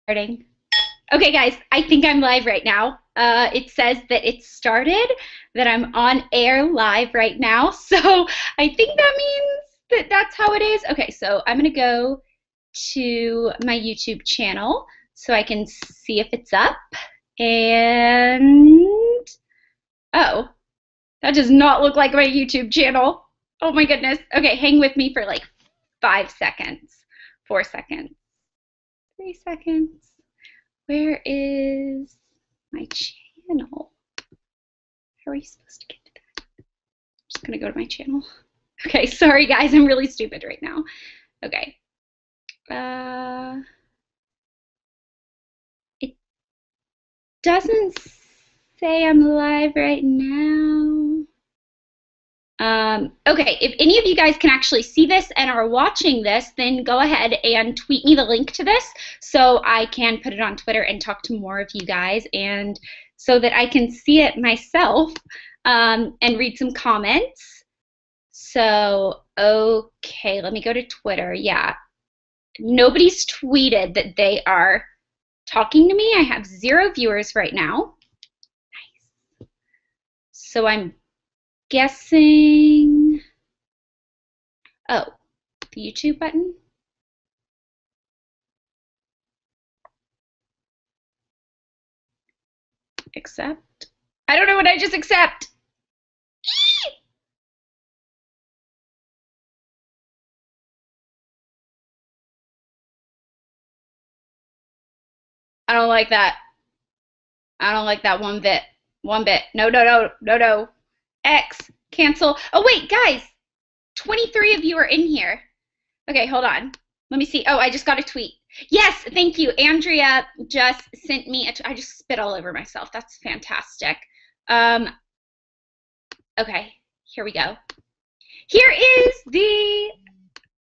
Starting. Okay, guys, I think I'm live right now. It says that it started, that I'm on air live right now. So I think that means that that's how it is. Okay, so I'm going to go to my YouTube channel so I can see if it's up. And, oh, that does not look like my YouTube channel. Oh my goodness. Okay, hang with me for like 5 seconds, 4 seconds, 3 seconds. Where is my channel? How are you supposed to get to that? I'm just gonna go to my channel. Okay, sorry guys, I'm really stupid right now. Okay. It doesn't say I'm live right now. Okay, if any of you guys can actually see this and are watching this, then go ahead and tweet me the link to this so I can put it on Twitter and talk to more of you guys, and so that I can see it myself and read some comments. So, okay, let me go to Twitter. Yeah, nobody's tweeted that they are talking to me. I have 0 viewers right now. Nice. So I'm guessing, oh, the YouTube button. Accept. I don't know what I just accept. I don't like that. I don't like that one bit. One bit. No, no, no, no, no. X. Cancel. Oh, wait, guys. 23 of you are in here. Okay, hold on. Let me see. Oh, I just got a tweet. Yes, thank you. Andrea just sent me I just spit all over myself. That's fantastic. Okay, here we go. Here is the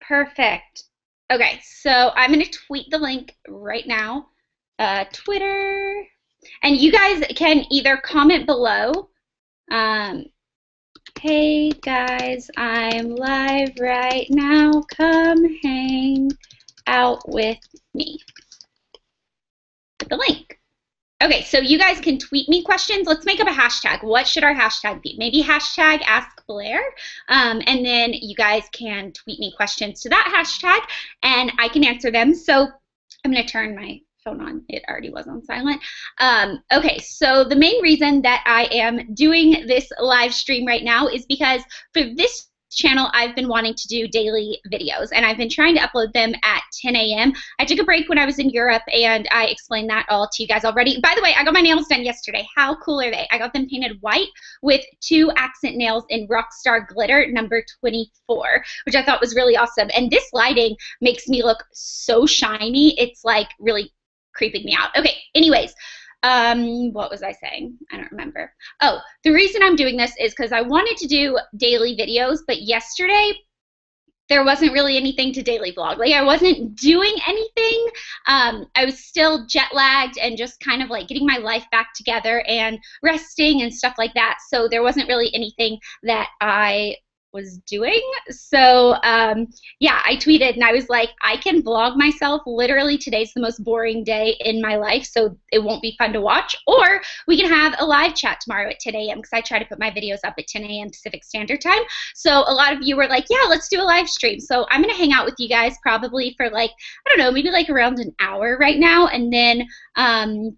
perfect. Okay, so I'm going to tweet the link right now. Twitter. And you guys can either comment below. Hey guys, I'm live right now. Come hang out with me. Put the link. Okay, so you guys can tweet me questions. Let's make up a hashtag. What should our hashtag be? Maybe hashtag Ask Blair. And then you guys can tweet me questions to that hashtag and I can answer them. So I'm going to turn my phone on. It already was on silent. Okay, so the main reason that I am doing this live stream right now is because for this channel I've been wanting to do daily videos and I've been trying to upload them at 10 a.m. I took a break when I was in Europe and I explained that all to you guys already. By the way, I got my nails done yesterday. How cool are they? I got them painted white with 2 accent nails in Rockstar Glitter number 24, which I thought was really awesome. And this lighting makes me look so shiny. It's like really creeping me out. Okay, anyways, what was I saying? I don't remember. Oh, the reason I'm doing this is because I wanted to do daily videos, but yesterday there wasn't really anything to daily vlog. Like I wasn't doing anything. I was still jet lagged and just kind of like getting my life back together and resting and stuff like that. So there wasn't really anything that I was doing. So yeah, I tweeted and I was like, I can vlog myself. Literally today's the most boring day in my life, so it won't be fun to watch. Or we can have a live chat tomorrow at 10 a.m. because I try to put my videos up at 10 a.m. Pacific Standard Time. So a lot of you were like, yeah, let's do a live stream. So I'm gonna hang out with you guys probably for like, I don't know, maybe like around an hour right now. And then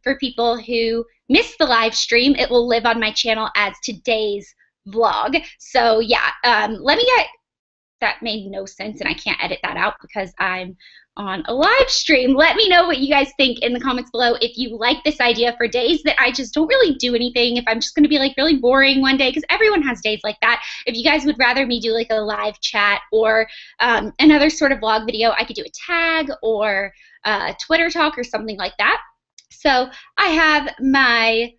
for people who missed the live stream, it will live on my channel as today's vlog. So yeah, let me get, that made no sense and I can't edit that out because I'm on a live stream. Let me know what you guys think in the comments below if you like this idea for days that I just don't really do anything, if I'm just going to be like really boring one day, because everyone has days like that. If you guys would rather me do like a live chat or another sort of vlog video, I could do a tag or Twitter talk or something like that. So I have my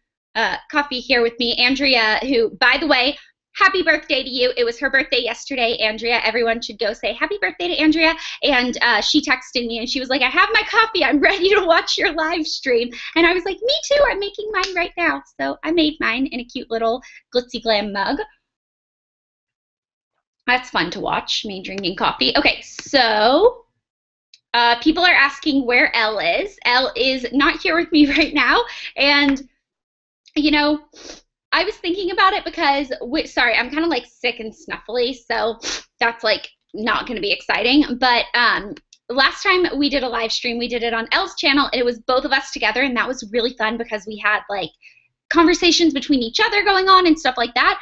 coffee here with me, Andrea, who, by the way, happy birthday to you. It was her birthday yesterday, Andrea. Everyone should go say happy birthday to Andrea. And she texted me and she was like, I have my coffee. I'm ready to watch your live stream. And I was like, me too. I'm making mine right now. So I made mine in a cute little glitzy glam mug. That's fun to watch, me drinking coffee. Okay, so People are asking where Elle is. Elle is not here with me right now. And, you know, I was thinking about it because, sorry, I'm kind of like sick and snuffly. So that's like not going to be exciting. But last time we did a live stream, we did it on Elle's channel, and it was both of us together. And that was really fun because we had like conversations between each other going on and stuff like that.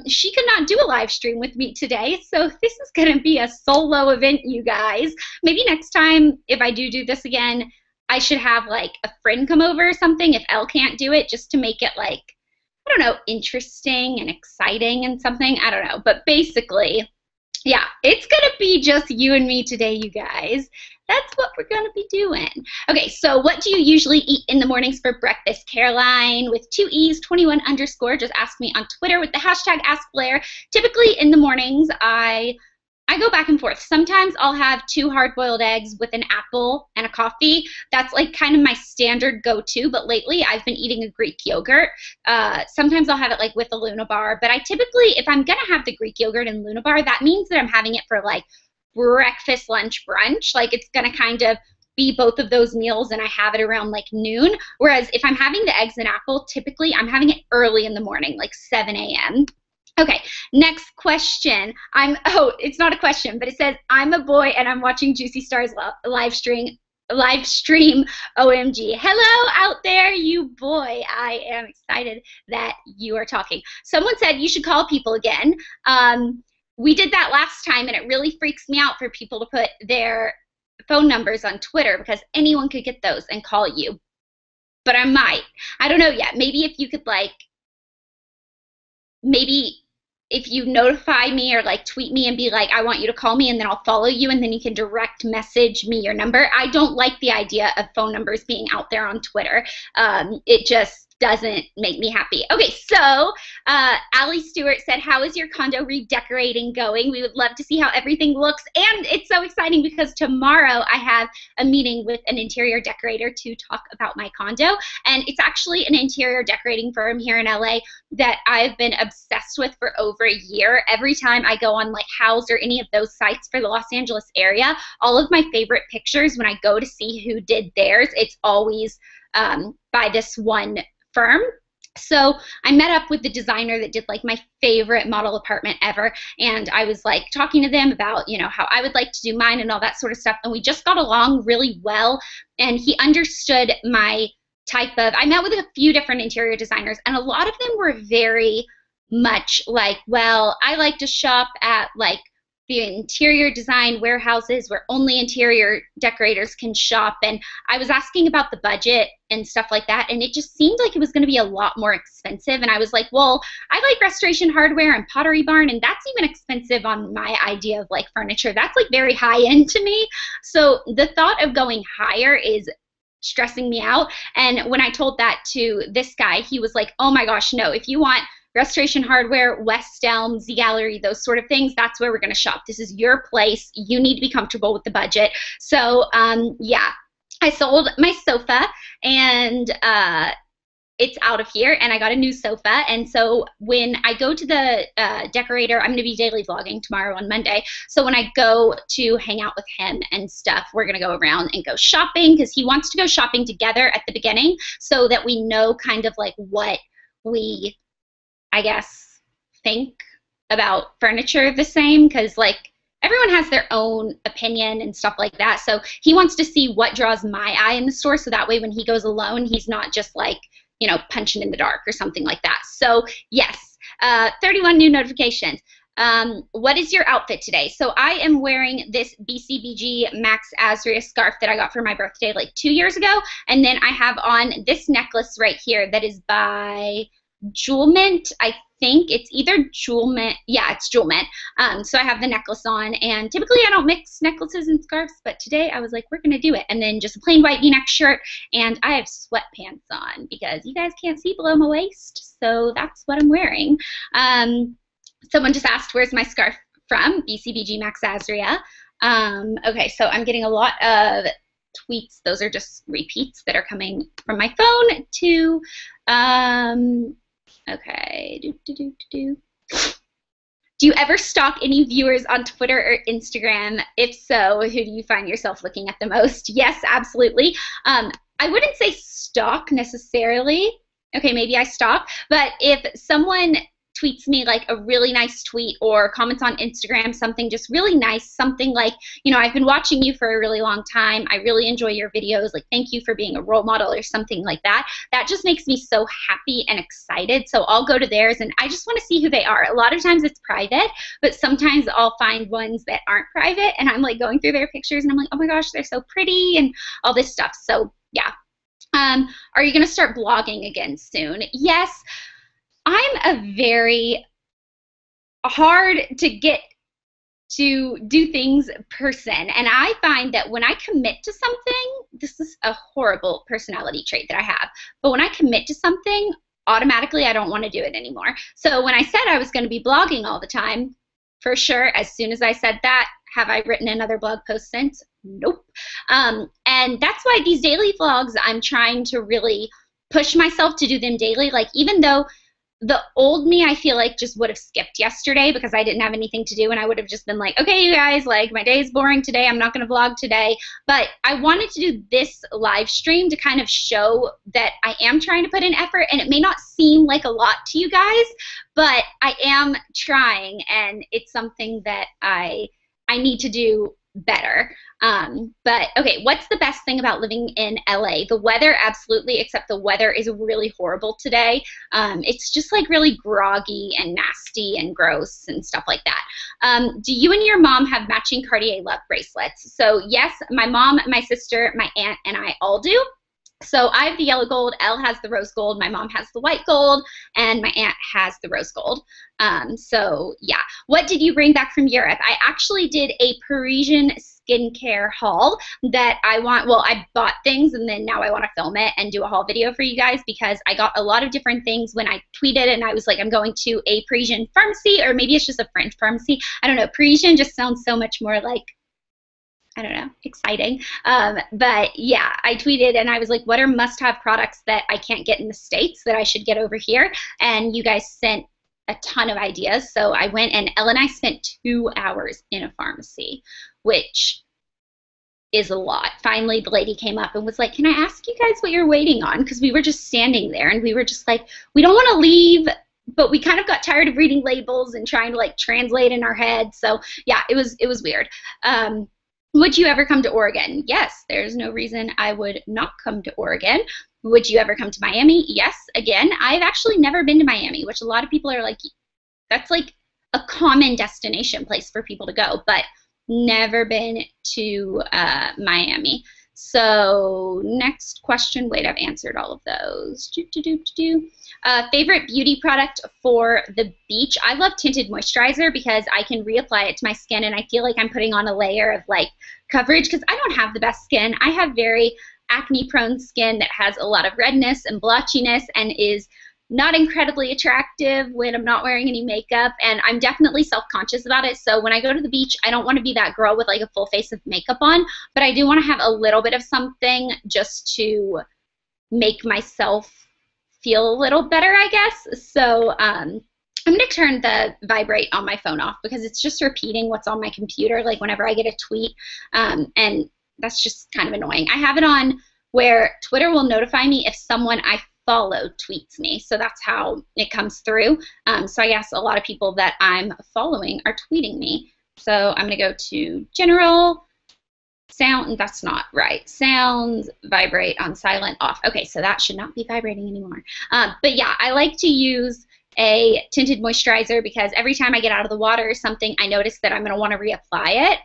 She could not do a live stream with me today, so this is going to be a solo event, you guys. Maybe next time, if I do this again, I should have like a friend come over or something if Elle can't do it, just to make it like, I don't know, interesting and exciting and something. I don't know. But basically, yeah, it's going to be just you and me today, you guys. That's what we're going to be doing. Okay, so what do you usually eat in the mornings for breakfast? Caroline with 2 E's, 21 underscore, just asked me on Twitter with the hashtag AskBlair. Typically in the mornings, I go back and forth. Sometimes I'll have 2 hard-boiled eggs with an apple and a coffee. That's like kind of my standard go-to, but lately I've been eating a Greek yogurt. Sometimes I'll have it like with a Luna bar, but I typically, if I'm gonna have the Greek yogurt and Luna bar, that means that I'm having it for like breakfast, lunch, brunch. Like it's gonna kind of be both of those meals, and I have it around like noon. Whereas if I'm having the eggs and apple, typically I'm having it early in the morning, like 7 a.m. Okay, next question. Oh, it's not a question, but it says, I'm a boy and I'm watching Juicy Stars live stream. OMG. Hello out there, you boy. I am excited that you are talking. Someone said you should call people again. We did that last time, and it really freaks me out for people to put their phone numbers on Twitter because anyone could get those and call you. But I might. I don't know yet. Maybe if you could like, maybe if you notify me or like tweet me and be like, I want you to call me, and then I'll follow you, and then you can direct message me your number. I don't like the idea of phone numbers being out there on Twitter. It just doesn't make me happy. Okay, so Allie Stewart said, how is your condo redecorating going? We would love to see how everything looks. And it's so exciting because tomorrow I have a meeting with an interior decorator to talk about my condo. And it's actually an interior decorating firm here in LA that I've been obsessed with for over a year. Every time I go on like House or any of those sites for the Los Angeles area, all of my favorite pictures when I go to see who did theirs, it's always by this one firm. So I met up with the designer that did like my favorite model apartment ever, and I was like talking to them about, you know, how I would like to do mine and all that sort of stuff, and we just got along really well, and he understood my type of, I met with a few different interior designers, and a lot of them were very much like, well, I like to shop at like the interior design warehouses where only interior decorators can shop. And I was asking about the budget and stuff like that, and it just seemed like it was going to be a lot more expensive. And I was like, well, I like Restoration Hardware and Pottery Barn, and that's even expensive on my idea of like furniture. That's like very high end to me. So the thought of going higher is stressing me out. And when I told that to this guy, he was like, oh my gosh, no, if you want Restoration Hardware, West Elm, Z Gallery, those sort of things, that's where we're going to shop. This is your place. You need to be comfortable with the budget. So, yeah, I sold my sofa, and it's out of here, and I got a new sofa. And so when I go to the decorator, I'm going to be daily vlogging tomorrow on Monday. So when I go to hang out with him and stuff, we're going to go around and go shopping, because he wants to go shopping together at the beginning so that we know kind of like what we, I guess, think about furniture the same, because like everyone has their own opinion and stuff like that. So he wants to see what draws my eye in the store, so that way when he goes alone, he's not just like, you know, punching in the dark or something like that. So yes, 31 new notifications. What is your outfit today? So I am wearing this BCBG Max Azria scarf that I got for my birthday like 2 years ago, and then I have on this necklace right here that is by Jewelment. I think it's either Jewelment. Yeah, it's Jewelment. So I have the necklace on, and typically I don't mix necklaces and scarves, but today I was like, we're gonna do it. And then just a plain white V-neck shirt, and I have sweatpants on because you guys can't see below my waist, so that's what I'm wearing. Someone just asked, where's my scarf from? BCBG Max Azria. Okay, so I'm getting a lot of tweets. Those are just repeats that are coming from my phone to okay. Do you ever stalk any viewers on Twitter or Instagram? If so, who do you find yourself looking at the most? Yes, absolutely. I wouldn't say stalk necessarily. Okay, maybe I stalk, but if someone tweets me like a really nice tweet or comments on Instagram something just really nice, something like, you know, I've been watching you for a really long time, I really enjoy your videos, like thank you for being a role model or something like that, that just makes me so happy and excited. So I'll go to theirs and I just want to see who they are. A lot of times it's private, but sometimes I'll find ones that aren't private and I'm like going through their pictures and I'm like, oh my gosh, they're so pretty and all this stuff. So yeah. Are you going to start blogging again soon? Yes. I'm a very hard to get to do things person, and I find that when I commit to something, this is a horrible personality trait that I have, but when I commit to something, automatically I don't want to do it anymore. So when I said I was going to be blogging all the time, for sure, as soon as I said that, have I written another blog post since? Nope. And that's why these daily vlogs, I'm trying to really push myself to do them daily. Like, even though the old me, I feel like, just would have skipped yesterday because I didn't have anything to do and I would have just been like, okay, you guys, like, my day is boring today. I'm not going to vlog today. But I wanted to do this live stream to kind of show that I am trying to put in effort, and it may not seem like a lot to you guys, but I am trying, and it's something that I need to do better. But okay, what's the best thing about living in LA? The weather, absolutely, except the weather is really horrible today. It's just like really groggy and nasty and gross and stuff like that. Do you and your mom have matching Cartier love bracelets? So yes, my mom, my sister, my aunt, and I all do. So I have the yellow gold, Elle has the rose gold, my mom has the white gold, and my aunt has the rose gold. So yeah. What did you bring back from Europe? I actually did a Parisian skincare haul that I bought things and then now I want to film it and do a haul video for you guys because I got a lot of different things when I tweeted and I was like, I'm going to a Parisian pharmacy, or maybe it's just a French pharmacy. I don't know. Parisian just sounds so much more like, I don't know, exciting. But yeah, I tweeted and I was like, what are must-have products that I can't get in the States that I should get over here? And you guys sent a ton of ideas. So I went, and Elle and I spent 2 hours in a pharmacy, which is a lot. Finally, the lady came up and was like, can I ask you guys what you're waiting on? Because we were just standing there and we were just like, we don't want to leave, but we kind of got tired of reading labels and trying to like translate in our head. So yeah, it was weird. Would you ever come to Oregon? Yes, there's no reason I would not come to Oregon. Would you ever come to Miami? Yes, again, I've actually never been to Miami, which a lot of people are like, that's like a common destination place for people to go, but never been to Miami. So next question. Wait, I've answered all of those. Favorite beauty product for the beach? I love tinted moisturizer because I can reapply it to my skin and I feel like I'm putting on a layer of like coverage because I don't have the best skin. I have very acne prone skin that has a lot of redness and blotchiness and is not incredibly attractive when I'm not wearing any makeup, and I'm definitely self-conscious about it. So when I go to the beach, I don't want to be that girl with like a full face of makeup on, but I do want to have a little bit of something just to make myself feel a little better, I guess. So I'm going to turn the vibrate on my phone off because it's just repeating what's on my computer, like whenever I get a tweet, and that's just kind of annoying. I have it on where Twitter will notify me if someone I follow tweets me, so that's how it comes through. So I guess a lot of people that I'm following are tweeting me. So I'm going to go to general, sound, that's not right, sounds, vibrate on silent, off. Okay, so that should not be vibrating anymore. But yeah, I like to use a tinted moisturizer because every time I get out of the water or something, I notice that I'm going to want to reapply it,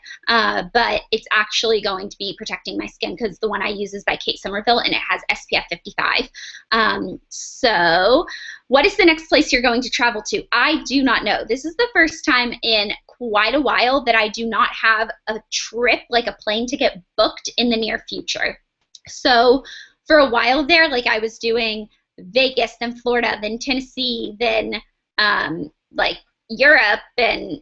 but it's actually going to be protecting my skin because the one I use is by Kate Somerville and it has SPF 55. So what is the next place you're going to travel to? I do not know. This is the first time in quite a while that I do not have a trip, like a plane ticket, booked in the near future. So for a while there, like I was doing Vegas, then Florida, then Tennessee, then like Europe and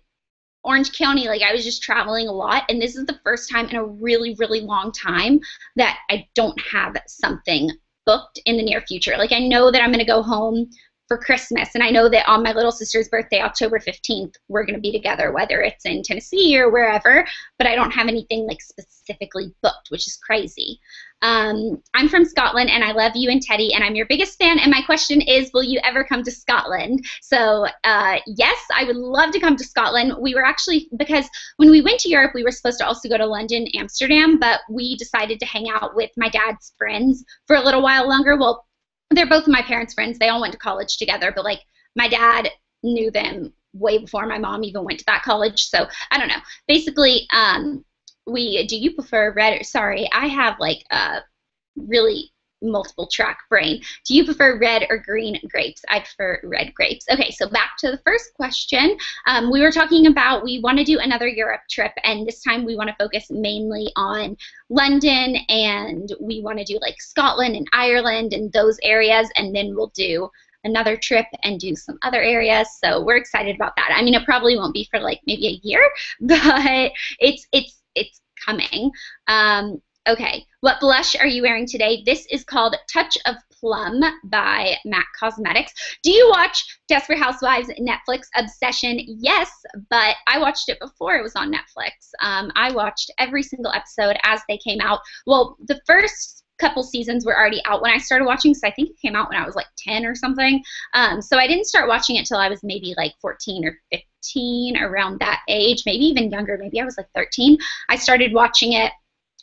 Orange County. Like I was just traveling a lot, and this is the first time in a really, really long time that I don't have something booked in the near future. Like I know that I'm going to go home for Christmas. And I know that on my little sister's birthday, October 15th, we're going to be together, whether it's in Tennessee or wherever, but I don't have anything like specifically booked, which is crazy. I'm from Scotland, and I love you and Teddy, and I'm your biggest fan, and my question is, will you ever come to Scotland? So yes, I would love to come to Scotland. We were actually, because when we went to Europe, we were supposed to also go to London, Amsterdam, but we decided to hang out with my dad's friends for a little while longer. Well, they're both my parents' friends. They all went to college together, but like my dad knew them way before my mom even went to that college. So I don't know. Basically, do you prefer red or, sorry, I have like a really multiple track brain. Do you prefer red or green grapes? I prefer red grapes. Okay, so back to the first question. We were talking about we want to do another Europe trip, and this time we want to focus mainly on London, and we want to do like Scotland and Ireland and those areas, and then we'll do another trip and do some other areas. So we're excited about that. I mean, it probably won't be for like maybe a year, but it's coming. Okay, what blush are you wearing today? This is called Touch of Plum by MAC Cosmetics. Do you watch Desperate Housewives Netflix Obsession? Yes, but I watched it before it was on Netflix. I watched every single episode as they came out. Well, the first couple seasons were already out when I started watching, so I think it came out when I was like 10 or something. So I didn't start watching it till I was maybe like 14 or 15, around that age, maybe even younger. Maybe I was like 13. I started watching it,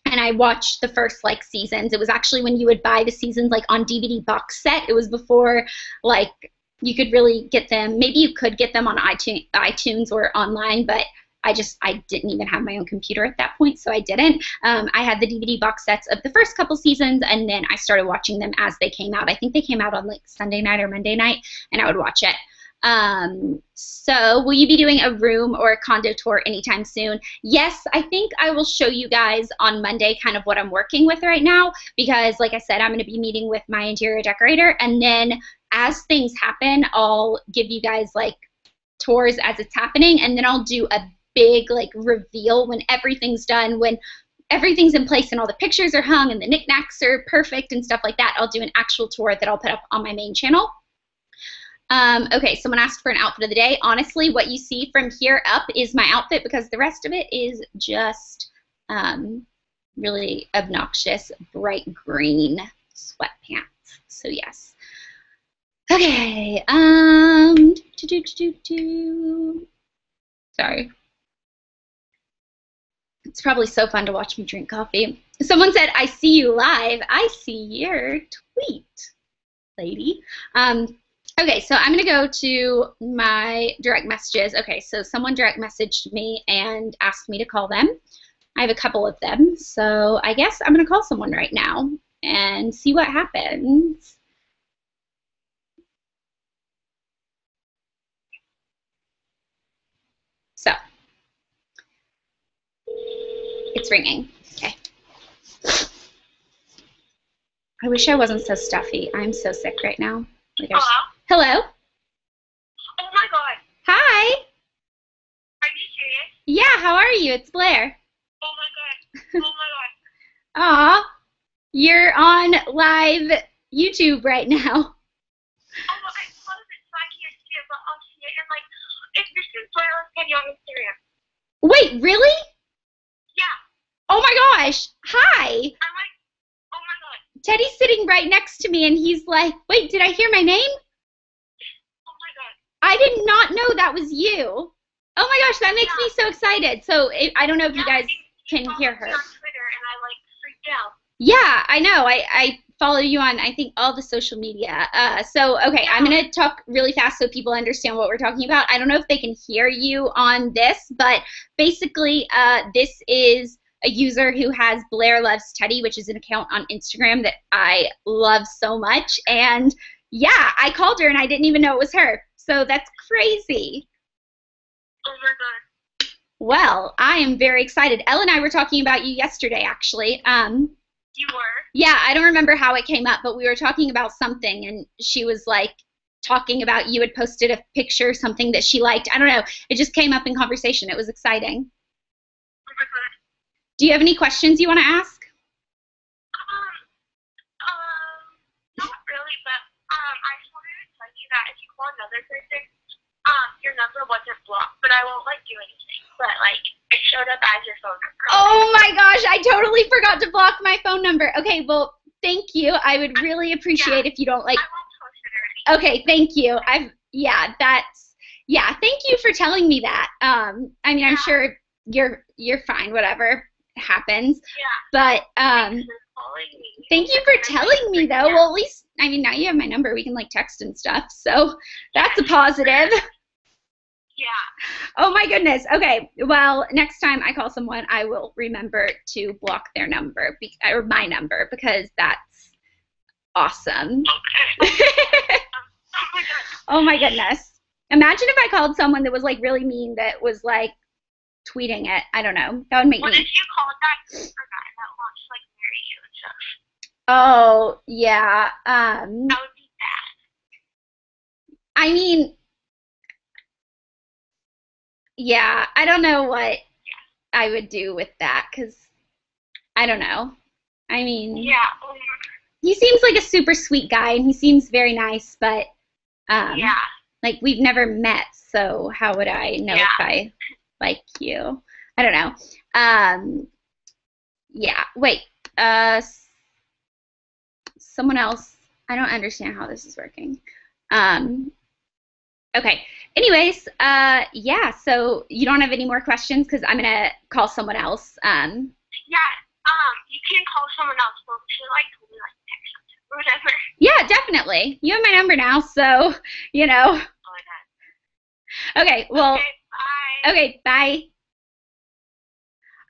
and I watched the first like seasons. It was actually when you would buy the seasons like on DVD box set. It was before like you could really get them. Maybe you could get them on iTunes or online, but I didn't even have my own computer at that point, so I didn't. I had the DVD box sets of the first couple seasons, and then I started watching them as they came out. I think they came out on like Sunday night or Monday night, and I would watch it. So will you be doing a room or a condo tour anytime soon? Yes, I think I will show you guys on Monday kind of what I'm working with right now, because like I said, I'm going to be meeting with my interior decorator, and then as things happen, I'll give you guys like tours as it's happening, and then I'll do a big like reveal when everything's done, when everything's in place and all the pictures are hung and the knickknacks are perfect and stuff like that. I'll do an actual tour that I'll put up on my main channel. Okay, someone asked for an outfit of the day. Honestly, what you see from here up is my outfit, because the rest of it is just really obnoxious bright green sweatpants. So yes. Okay. Sorry. It's probably so fun to watch me drink coffee. Someone said, I see you live. I see your tweet, lady. Okay, so I'm going to go to my direct messages. Okay, so someone direct messaged me and asked me to call them. I have a couple of them, so I guess I'm going to call someone right now and see what happens. So, it's ringing. Okay. I wish I wasn't so stuffy. I'm so sick right now. Like Hello? Hello? Oh my god. Hi. Are you serious? Yeah, how are you? It's Blair. Oh my god. Oh my god. Aw, you're on live YouTube right now. Oh my, I closed it so I can't see it, but I'll see it. And like, if this is Blair Penny on Instagram. Wait, really? Yeah. Oh my gosh. Hi. I'm like, oh my god. Teddy's sitting right next to me, and he's like, wait, did I hear my name? Oh my god. I did not know that was you. Oh my gosh, that makes me so excited. So I don't know if you guys can hear her. On Twitter, and I like freaked out. Yeah, I know. I follow you on, I think, all the social media. So, okay, I'm going to talk really fast so people understand what we're talking about. I don't know if they can hear you on this, but basically this is a user who has Blair Loves Teddy, which is an account on Instagram that I love so much. And, yeah, I called her, and I didn't even know it was her. So that's crazy. Oh my god. Well, I am very excited. Elle and I were talking about you yesterday, actually. You were? Yeah, I don't remember how it came up, but we were talking about something, and she was like talking about you had posted a picture, something that she liked. I don't know. It just came up in conversation. It was exciting. Oh my god. Do you have any questions you want to ask? Not really, but I just wanted to tell you that if but I won't like do anything. But like it showed up as your phone number. Oh my gosh, I totally forgot to block my phone number. Okay, well, thank you. I would really appreciate if you don't like. I won't post it or anything. Okay, thank you. Thank you for telling me that. I mean, I'm sure you're fine, whatever happens. Yeah. But Thanks for calling me. thank you for telling me though. Well, at least I mean now you have my number. We can like text and stuff. So that's a positive. Yeah. Oh my goodness. Okay. Well, next time I call someone, I will remember to block their number or my number because that's awesome. Okay. Oh my goodness. Imagine if I called someone that was like really mean that was like tweeting it. I don't know. That would make What me. if you called that guy that wants to like marry you and stuff? Oh, yeah. That would be bad. I mean, yeah, I don't know what I would do with that because I don't know. I mean, Yeah. he seems like a super sweet guy and he seems very nice, but Yeah. like we've never met, so how would I know if I like you? I don't know. Yeah, wait. Someone else. I don't understand how this is working. Okay. Anyways, yeah, so you don't have any more questions because I'm gonna call someone else. Yeah. You can call someone else, but she like told me like text something or whatever. Yeah, definitely. You have my number now, so you know. Okay, well. Okay, bye. Okay, bye.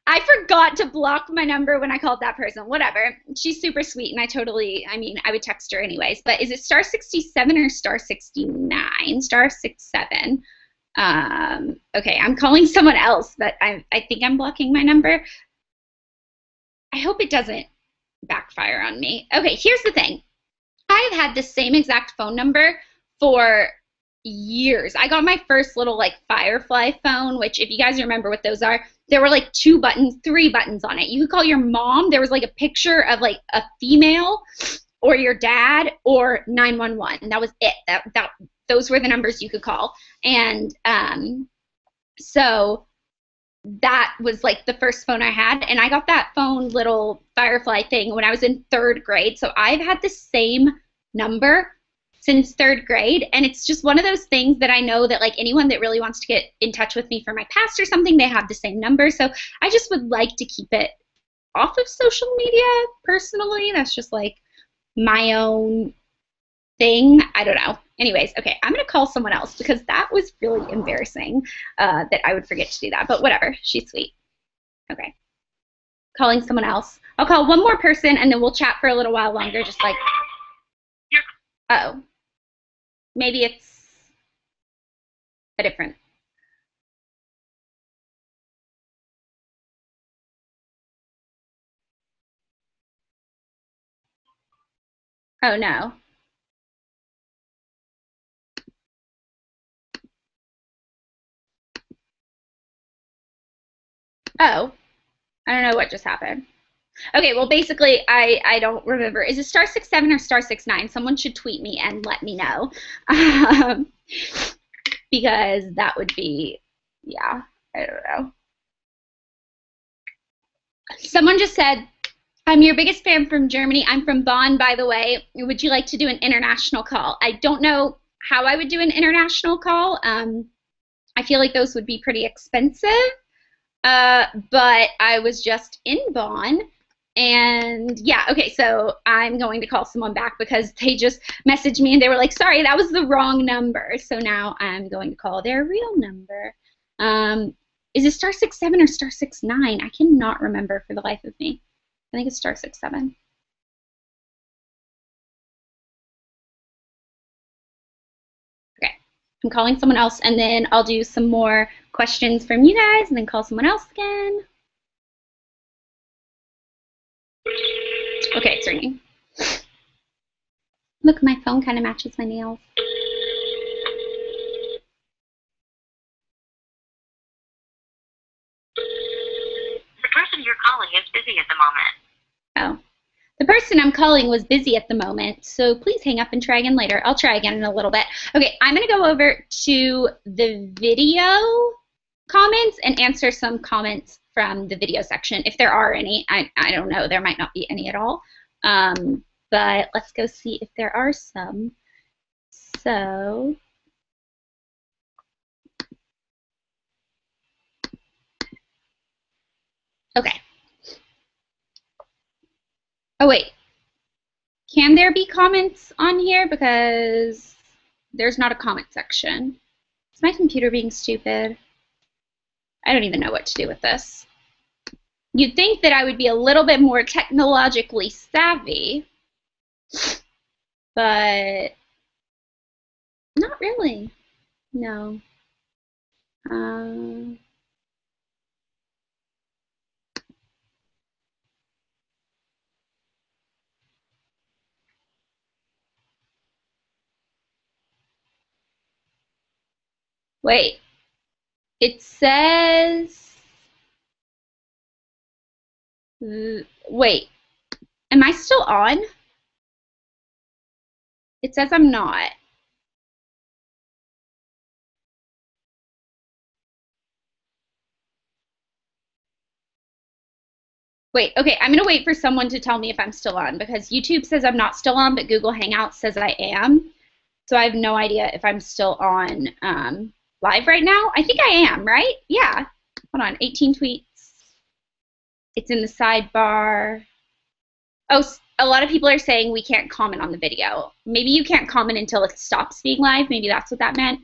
I forgot to block my number when I called that person. Whatever. She's super sweet, and I mean, I would text her anyways. But is it star 67 or star 69? Star 67. Okay, I'm calling someone else, but I think I'm blocking my number. I hope it doesn't backfire on me. Okay, here's the thing. I've had the same exact phone number for years. I got my first little like Firefly phone, which if you guys remember what those are, there were like 2 buttons, 3 buttons on it. You could call your mom. There was like a picture of like a female or your dad or 911. And that was it. Those were the numbers you could call. And so that was like the first phone I had. And I got that phone little Firefly thing when I was in 3rd grade. So I've had the same number since 3rd grade, and it's just one of those things that I know that like anyone that really wants to get in touch with me for my past or something, they have the same number. So I just would like to keep it off of social media personally. That's just like my own thing. I don't know. Anyways, okay, I'm gonna call someone else because that was really embarrassing that I would forget to do that. But whatever, she's sweet. Okay, calling someone else. I'll call one more person and then we'll chat for a little while longer. Just like, uh-oh. Maybe it's a different. Oh no. Oh, I don't know what just happened. Okay, well basically I don't remember. Is it star 67 or star 69? Someone should tweet me and let me know. Because that would be, yeah, I don't know. Someone just said, I'm your biggest fan from Germany. I'm from Bonn, by the way. Would you like to do an international call? I don't know how I would do an international call. I feel like those would be pretty expensive. But I was just in Bonn. And yeah, okay, so I'm going to call someone back because they just messaged me and they were like, sorry, that was the wrong number. So now I'm going to call their real number. Is it star 67 or star 69? I cannot remember for the life of me. I think it's star 67. Okay, I'm calling someone else and then I'll do some more questions from you guys and then call someone else again. Okay, it's ringing. Look, my phone kind of matches my nails. The person you're calling is busy at the moment. Oh. The person I'm calling was busy at the moment, so please hang up and try again later. I'll try again in a little bit. Okay, I'm going to go over to the video comments and answer some comments from the video section if there are any. I don't know. There might not be any at all. But let's go see if there are some. So, okay. Oh, wait. Can there be comments on here? Because there's not a comment section. Is my computer being stupid? I don't even know what to do with this. You'd think that I would be a little bit more technologically savvy, but not really. No. Wait. It says... Wait. Am I still on? It says I'm not. Wait, okay, I'm going to wait for someone to tell me if I'm still on because YouTube says I'm not still on, but Google Hangouts says I am. So I have no idea if I'm still on live right now. I think I am, right? Yeah. Hold on, 18 tweets. It's in the sidebar. Oh, a lot of people are saying we can't comment on the video. Maybe you can't comment until it stops being live. Maybe that's what that meant.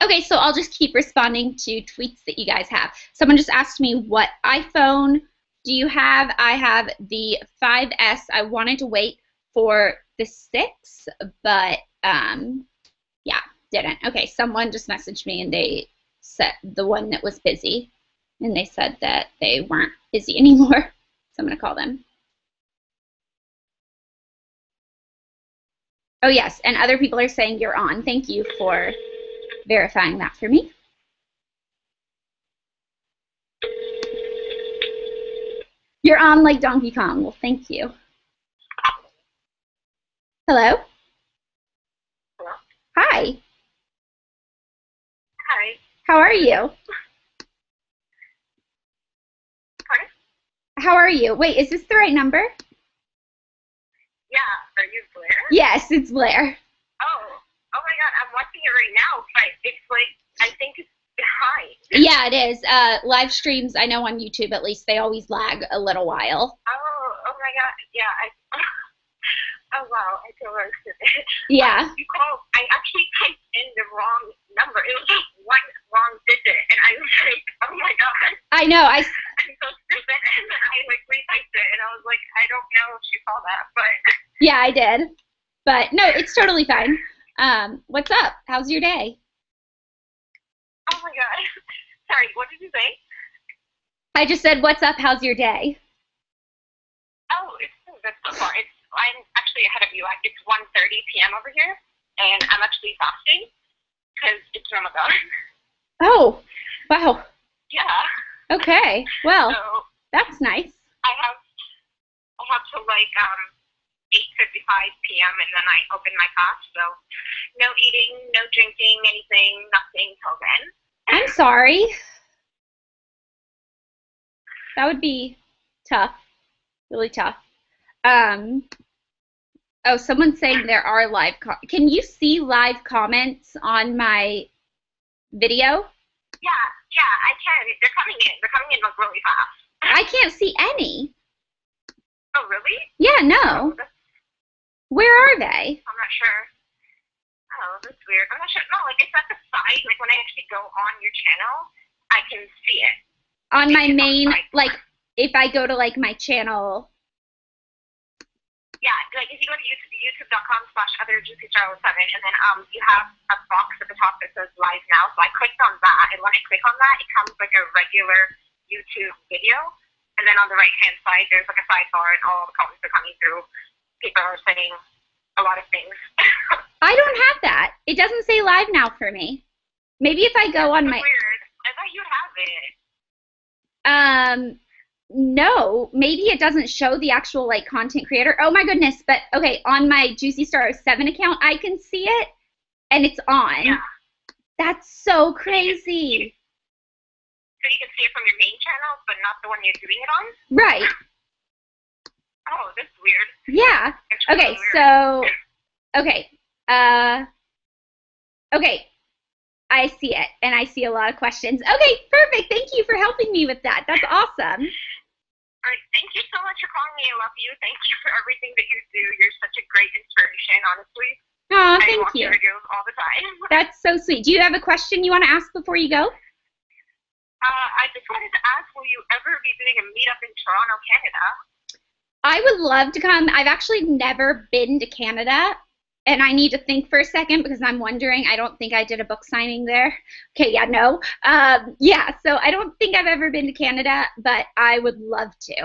Okay, so I'll just keep responding to tweets that you guys have. Someone just asked me, what iPhone do you have? I have the 5S. I wanted to wait for the 6, but yeah, didn't. Okay, someone just messaged me and they said the one that was busy, and they said that they weren't busy anymore. So I'm going to call them. Oh, yes, and other people are saying you're on. Thank you for verifying that for me. You're on like Donkey Kong. Well, thank you. Hello? Hello? Hi. Hi. How are you? Pardon? How are you? Wait, is this the right number? Yeah, are you Blair? Yes, it's Blair. Oh my god, I'm watching it right now, but it's like, I think it's behind. Yeah, it is. Live streams, I know on YouTube at least, they always lag a little while. Oh my god, yeah, oh wow, I feel roasted. Yeah. You called, I actually typed in the wrong number. It was just one wrong digit, and I was like, oh my god. I know, I'm so stupid, and then I like retyped it, and I was like, I don't know if she saw that, but. Yeah, I did. But no, it's totally fine. What's up? How's your day? Oh my god. Sorry, what did you say? I just said, what's up? How's your day? Oh, it's been good so far. I'm actually ahead of you. It's 1:30 p.m. over here, and I'm actually fasting because it's Ramadan. Oh, wow. Yeah. Okay. Well, So that's nice. I have to like 8:55 p.m. and then I open my fast. So no eating, no drinking, anything, nothing till then. I'm sorry. That would be tough. Really tough. Oh, someone's saying there are live can you see live comments on my video? Yeah, I can. They're coming in. They're coming in like really fast. I can't see any. Oh, really? Yeah, no. Oh, Where are they? I'm not sure. Oh, that's weird. I'm not sure. No, like it's at the side. Like when I actually go on your channel, I can see it. On my main, like if I go to like my channel. Yeah, like if you go to youtube.com/otherjuicystar07 and then you have a box at the top that says live now. So I clicked on that, and when I click on that, it comes like a regular YouTube video. And then on the right hand side, there's like a sidebar, and all the comments are coming through. People are saying a lot of things. I don't have that. It doesn't say live now for me. Maybe if I go on my. Weird. I thought you have it. No, maybe it doesn't show the actual like content creator. Oh my goodness, but okay, on my Juicy Star 07 account, I can see it and it's on. Yeah. That's so crazy. So you can see it from your main channel, but not the one you're doing it on? Right. Oh, that's weird. Yeah. It's really Okay, weird. so okay. Uh okay. I see it, and I see a lot of questions. Okay, perfect. Thank you for helping me with that. That's awesome. All right, thank you so much for calling me. I love you. Thank you for everything that you do. You're such a great inspiration, honestly. Oh, I thank watch you. your videos all the time. That's so sweet. Do you have a question you want to ask before you go? I just wanted to ask, will you ever be doing a meetup in Toronto, Canada? I would love to come. I've actually never been to Canada, and I need to think for a second because I'm wondering. I don't think I did a book signing there. Okay, yeah, no. Yeah, so I don't think I've ever been to Canada, but I would love to.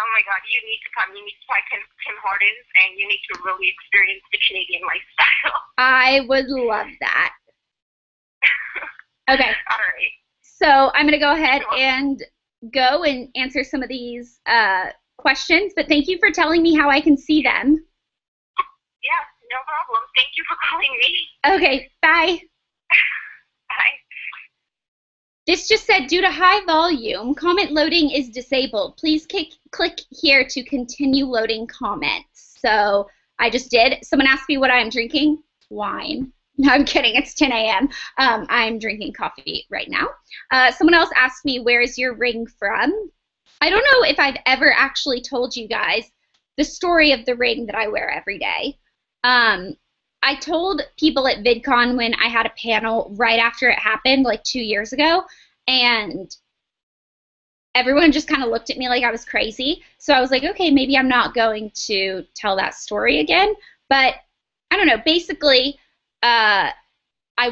Oh my God, you need to come. You need to try Tim Hortons, and you need to really experience the Canadian lifestyle. I would love that. Okay, All right. so I'm going to go ahead and go and answer some of these questions, but thank you for telling me how I can see them. Yeah, no problem. Thank you for calling me. Okay, bye. Bye. This just said, due to high volume, comment loading is disabled. Please click here to continue loading comments. So I just did. Someone asked me what I'm drinking. Wine. No, I'm kidding. It's 10 a.m. I'm drinking coffee right now. Someone else asked me, where is your ring from? I don't know if I've ever actually told you guys the story of the ring that I wear every day. I told people at VidCon when I had a panel right after it happened, like 2 years ago, and everyone just kind of looked at me like I was crazy. So I was like, okay, maybe I'm not going to tell that story again. But I don't know. Basically, I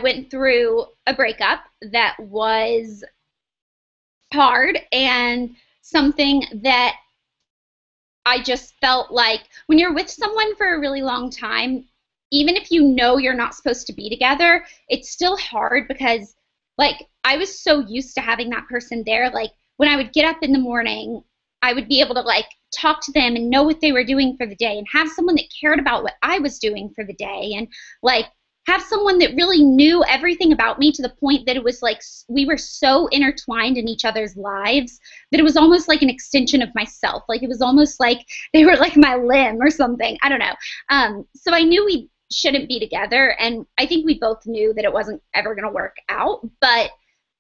went through a breakup that was hard and something that I just felt like when you're with someone for a really long time, even if you know you're not supposed to be together, it's still hard because, like, I was so used to having that person there. Like, when I would get up in the morning, I would be able to, like, talk to them and know what they were doing for the day and have someone that cared about what I was doing for the day and, like, have someone that really knew everything about me to the point that it was like we were so intertwined in each other's lives that it was almost like an extension of myself. Like it was almost like they were like my limb or something. I don't know. So I knew we shouldn't be together, and I think we both knew that it wasn't ever going to work out, but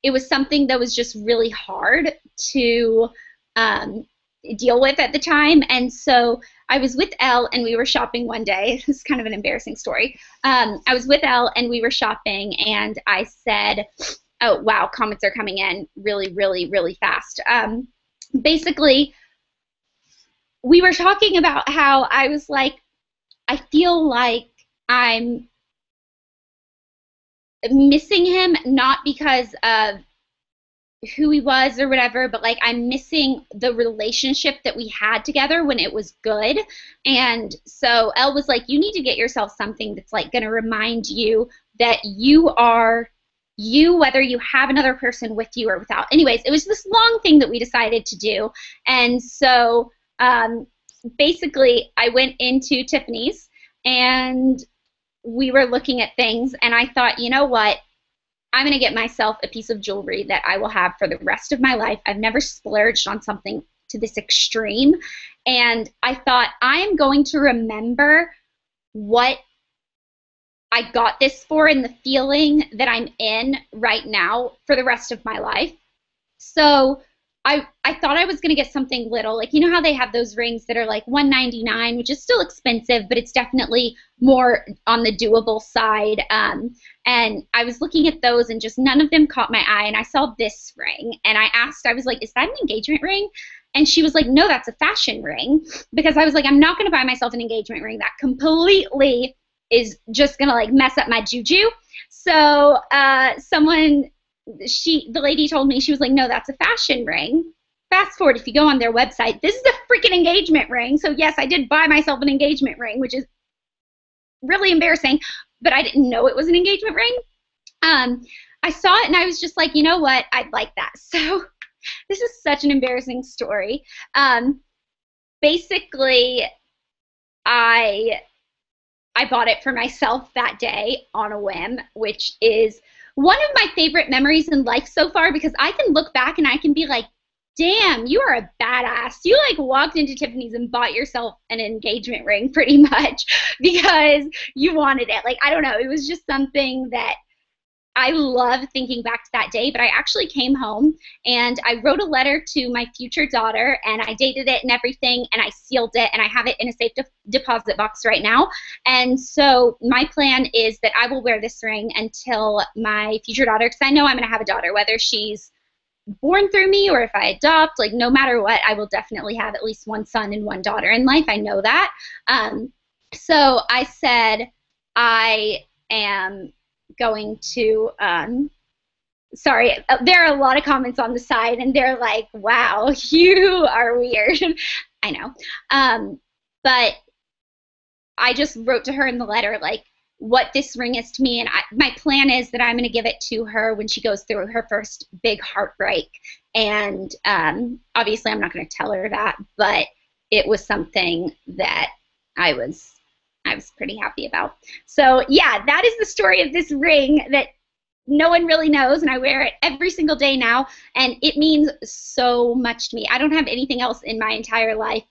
it was something that was just really hard to deal with at the time. And so I was with Elle and we were shopping one day. This is kind of an embarrassing story. I was with Elle and we were shopping, and I said, oh, wow, comments are coming in really, really, really fast. Basically, we were talking about how I was like, I feel like I'm missing him, not because of who he was or whatever, but like I'm missing the relationship that we had together when it was good. And so Elle was like, you need to get yourself something that's like going to remind you that you are you, whether you have another person with you or without. Anyways, it was this long thing that we decided to do. And so basically I went into Tiffany's and we were looking at things, and I thought, you know what? I'm going to get myself a piece of jewelry that I will have for the rest of my life. I've never splurged on something to this extreme. And I thought, I am going to remember what I got this for and the feeling that I'm in right now for the rest of my life. So I thought I was going to get something little. Like, you know how they have those rings that are like $199, which is still expensive, but it's definitely more on the doable side. And I was looking at those and just none of them caught my eye. And I saw this ring and I asked, I was like, is that an engagement ring? And she was like, no, that's a fashion ring. Because I was like, I'm not going to buy myself an engagement ring. That completely is just going to like mess up my juju. So the lady told me, she was like, no, that's a fashion ring. Fast forward, if you go on their website, this is a freaking engagement ring. So yes, I did buy myself an engagement ring, which is really embarrassing, but I didn't know it was an engagement ring. I saw it and I was just like, you know what? I'd like that. So this is such an embarrassing story. Basically, I bought it for myself that day on a whim, which is one of my favorite memories in life so far, because I can look back and I can be like, damn, you are a badass. You like walked into Tiffany's and bought yourself an engagement ring pretty much because you wanted it. Like, I don't know. It was just something that I love thinking back to that day, but I actually came home and I wrote a letter to my future daughter and I dated it and everything and I sealed it and I have it in a safe deposit box right now. And so my plan is that I will wear this ring until my future daughter, because I know I'm going to have a daughter, whether she's born through me or if I adopt, like no matter what, I will definitely have at least one son and one daughter in life. I know that. So I said I am going to sorry, there are a lot of comments on the side and they're like, wow, you are weird. I know. But I just wrote to her in the letter like what this ring is to me, and my plan is that I'm going to give it to her when she goes through her first big heartbreak. And obviously I'm not going to tell her that, but it was something that I was pretty happy about. So yeah, that is the story of this ring that no one really knows, and I wear it every single day now, and it means so much to me. I don't have anything else in my entire life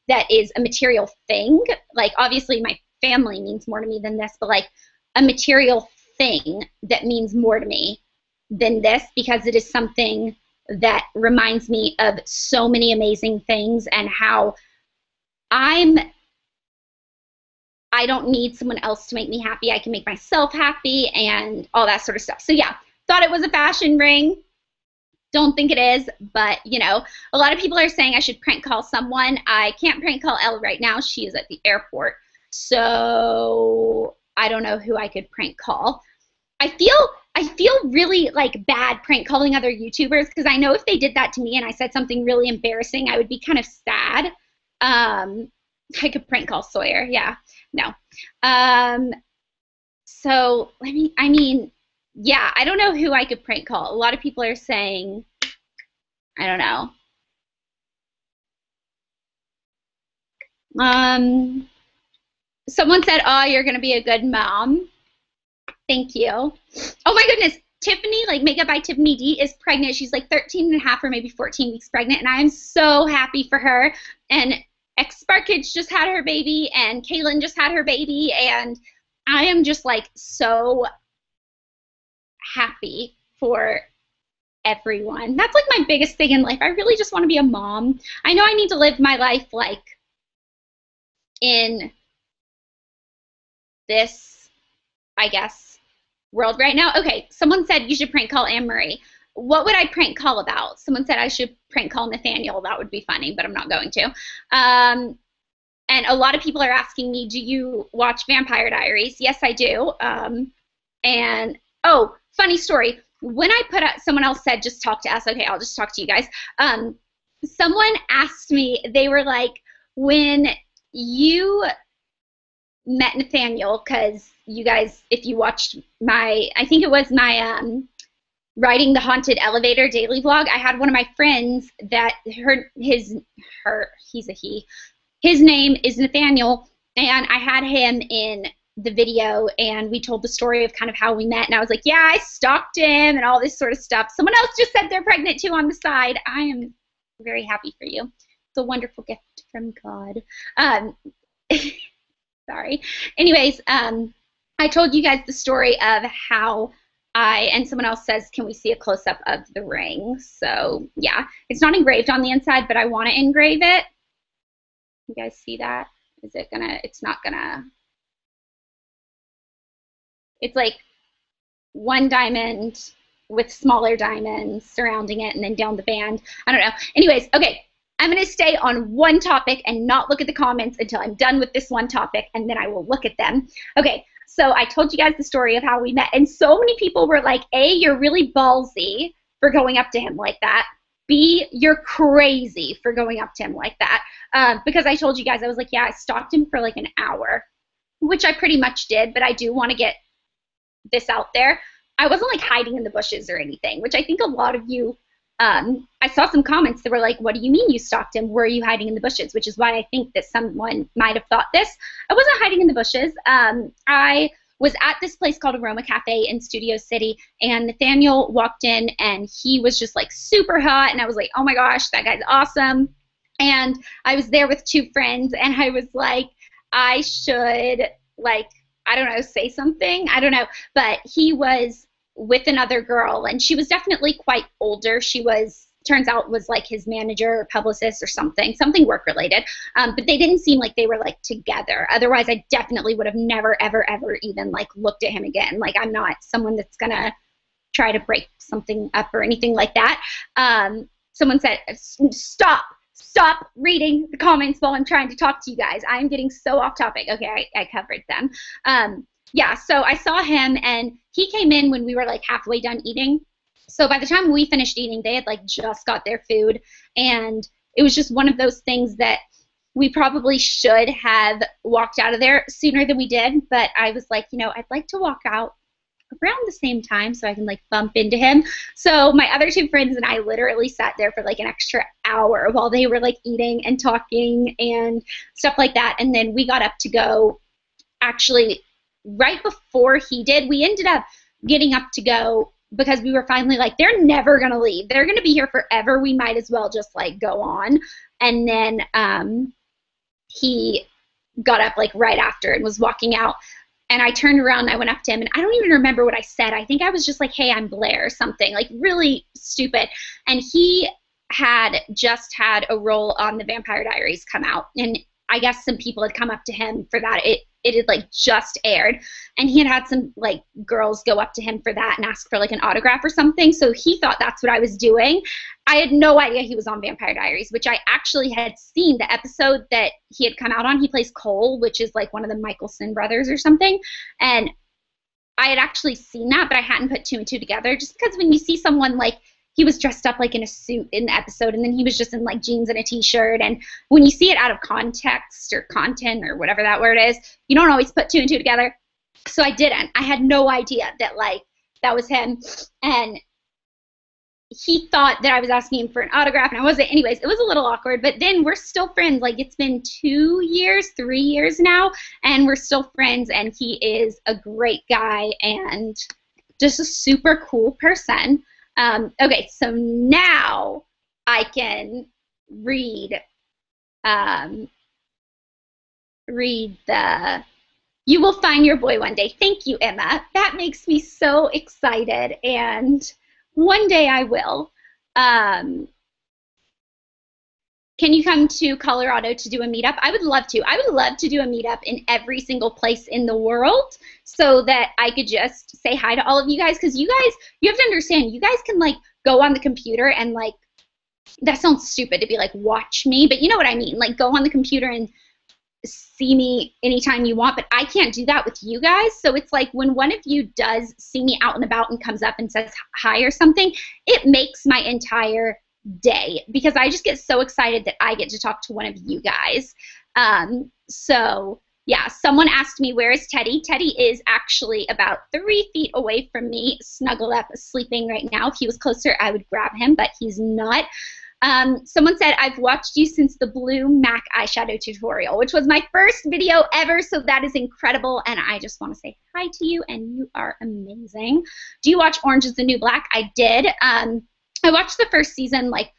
that is a material thing. Like obviously my family means more to me than this, but like a material thing that means more to me than this, because it is something that reminds me of so many amazing things and how I don't need someone else to make me happy. I can make myself happy and all that sort of stuff. So yeah, thought it was a fashion ring. Don't think it is, but you know, a lot of people are saying I should prank call someone. I can't prank call Elle right now. She is at the airport. So I don't know who I could prank call. I feel really like bad prank calling other YouTubers, because I know if they did that to me and I said something really embarrassing, I would be kind of sad. I could prank call Sawyer. Yeah, no. So I mean, yeah, I don't know who I could prank call. A lot of people are saying, I don't know. Someone said, oh, you're going to be a good mom. Thank you. Oh my goodness. Tiffany, like Makeup by Tiffany D, is pregnant. She's like 13 and a half or maybe 14 weeks pregnant, and I am so happy for her. And Spark Kids just had her baby, and Kaylin just had her baby, and I am just like so happy for everyone. That's like my biggest thing in life. I really just want to be a mom. I know I need to live my life like in this, I guess, world right now. Okay, someone said you should prank call Anne-Marie. What would I prank call about? Someone said I should prank call Nathaniel. That would be funny, but I'm not going to. And a lot of people are asking me, do you watch Vampire Diaries? Yes, I do. And, oh, funny story. When I put out, someone else said, just talk to us. Okay, I'll just talk to you guys. Someone asked me, they were like, when you met Nathaniel, because you guys, if you watched my, I think it was my Riding the Haunted Elevator daily vlog, I had one of my friends that he's a he. His name is Nathaniel, and I had him in the video, and we told the story of kind of how we met, and I was like, yeah, I stalked him and all this sort of stuff. Someone else just said they're pregnant too on the side. I am very happy for you. It's a wonderful gift from God. Sorry. Anyways, I told you guys the story of how and someone else says, can we see a close-up of the ring? So, yeah. It's not engraved on the inside, but I want to engrave it. You guys see that? Is it gonna, it's not gonna, it's like one diamond with smaller diamonds surrounding it and then down the band. I don't know. Anyways, okay. I'm going to stay on one topic and not look at the comments until I'm done with this one topic, and then I will look at them. Okay, so I told you guys the story of how we met, and so many people were like, A, you're really ballsy for going up to him like that. B, you're crazy for going up to him like that. Because I told you guys, I was like, yeah, I stalked him for like an hour, which I pretty much did, but I do want to get this out there. I wasn't like hiding in the bushes or anything, which I think a lot of you, I saw some comments that were like, what do you mean you stalked him? Were you hiding in the bushes? Which is why I think that someone might have thought this. I wasn't hiding in the bushes. I was at this place called Aroma Cafe in Studio City, and Nathaniel walked in, and he was just like super hot, and I was like, oh my gosh, that guy's awesome. And I was there with 2 friends, and I was like, I should, like, I don't know, say something. I don't know. But he was with another girl, and she was definitely quite older. She was, turns out, was like his manager or publicist or something work related. But they didn't seem like they were like together. Otherwise, I definitely would have never, ever, ever even like looked at him again. Like, I'm not someone that's going to try to break something up or anything like that. Someone said, stop reading the comments while I'm trying to talk to you guys. I'm getting so off topic. Okay, I covered them. Yeah, so I saw him, and he came in when we were like halfway done eating. So by the time we finished eating, they had like just got their food, and it was just one of those things that we probably should have walked out of there sooner than we did. But I was like, you know, I'd like to walk out around the same time so I can like bump into him. So my other 2 friends and I literally sat there for like an extra hour while they were like eating and talking and stuff like that. And then we got up to go, actually right before he did. We ended up getting up to go because we were finally like, they're never gonna leave, they're gonna be here forever, we might as well just like go on. And then he got up like right after and was walking out. And I turned around and I went up to him, and I don't even remember what I said. I think I was just like, hey, I'm Blair, or something, like really stupid. And he had just had a role on The Vampire Diaries come out, and I guess some people had come up to him for that. It had like just aired, and he had some like girls go up to him for that and ask for like an autograph or something. So he thought that's what I was doing. I had no idea he was on Vampire Diaries, which I actually had seen the episode that he had come out on. He plays Cole, which is like one of the Michelson brothers or something. And I had actually seen that, but I hadn't put 2 and 2 together, just because when you see someone like, he was dressed up like in a suit in the episode, and then he was just in like jeans and a t-shirt, and when you see it out of context or content or whatever that word is, you don't always put 2 and 2 together. So I didn't. I had no idea that like that was him, and he thought that I was asking him for an autograph, and I wasn't. Anyways, it was a little awkward, but then we're still friends. Like, it's been 2 years, 3 years now, and we're still friends, and he is a great guy and just a super cool person. Okay, so now I can read the "You Will Find Your Boy One Day." Thank you, Emma. That makes me so excited, and one day I will. Can you come to Colorado to do a meetup? I would love to. I would love to do a meetup in every single place in the world so that I could just say hi to all of you guys, because you guys, you have to understand, you guys can like go on the computer and like, that sounds stupid to be like watch me, but you know what I mean, like go on the computer and see me anytime you want, but I can't do that with you guys. So it's like when one of you does see me out and about and comes up and says hi or something, it makes my entire day, because I just get so excited that I get to talk to one of you guys. So yeah, someone asked me, where is Teddy? Teddy is actually about 3 feet away from me, snuggled up, sleeping right now. If he was closer, I would grab him, but he's not. Someone said, I've watched you since the blue MAC eyeshadow tutorial, which was my first video ever, so that is incredible, and I just want to say hi to you, and you are amazing. Do you watch Orange is the New Black? I did. I watched the first season like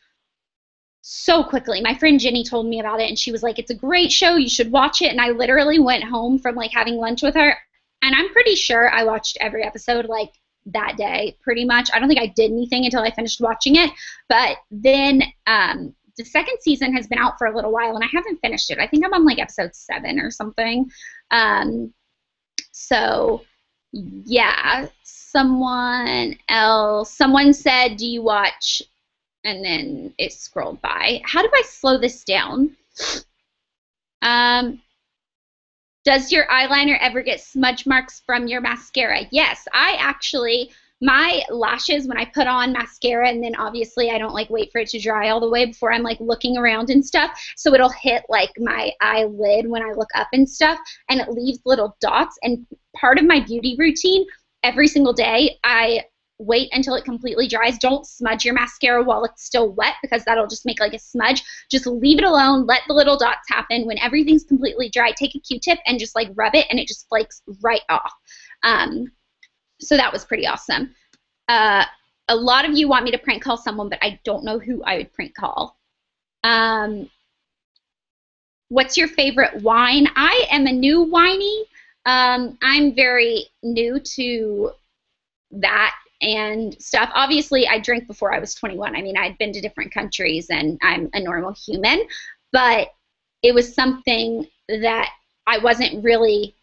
so quickly. My friend Jenny told me about it, and she was like, it's a great show, you should watch it. And I literally went home from like having lunch with her, and I'm pretty sure I watched every episode like that day, pretty much. I don't think I did anything until I finished watching it. But then the second season has been out for a little while, and I haven't finished it. I think I'm on like episode 7 or something. So yeah, someone said, do you watch, and then it scrolled by. How do I slow this down? Does your eyeliner ever get smudge marks from your mascara? Yes, I actually, my lashes, when I put on mascara, and then obviously I don't like wait for it to dry all the way before I'm like looking around and stuff, so it'll hit like my eyelid when I look up and stuff, and it leaves little dots. And part of my beauty routine every single day, I wait until it completely dries. Don't smudge your mascara while it's still wet, because that'll just make like a smudge. Just leave it alone, let the little dots happen. When everything's completely dry, take a Q-tip and just like rub it, and it just flakes right off. So that was pretty awesome. A lot of you want me to prank call someone, but I don't know who I would prank call. What's your favorite wine? I am a new winey. I'm very new to that and stuff. Obviously, I drank before I was 21. I mean, I'd been to different countries and I'm a normal human, but it was something that I wasn't really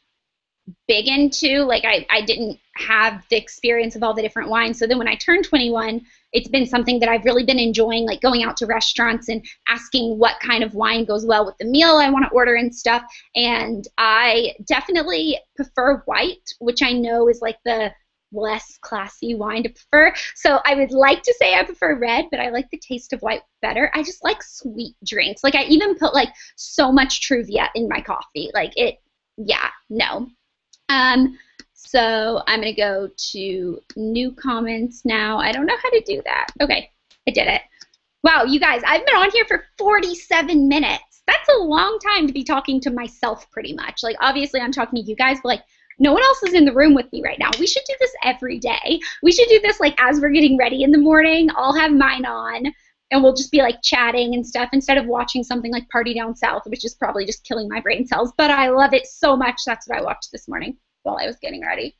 big into. Like, I didn't have the experience of all the different wines. So then when I turned 21, it's been something that I've really been enjoying, like going out to restaurants and asking what kind of wine goes well with the meal I want to order and stuff. And I definitely prefer white, which I know is like the less classy wine to prefer. So I would like to say I prefer red, but I like the taste of white better. I just like sweet drinks. Like, I even put like so much Truvia in my coffee. Like, it, yeah, no. So I'm going to go to new comments now. I don't know how to do that. Okay, I did it. Wow, you guys, I've been on here for 47 minutes. That's a long time to be talking to myself pretty much. Like, obviously I'm talking to you guys, but like, no one else is in the room with me right now. We should do this every day. We should do this like as we're getting ready in the morning. I'll have mine on and we'll just be like chatting and stuff instead of watching something like Party Down South, which is probably just killing my brain cells. But I love it so much. That's what I watched this morning while I was getting ready.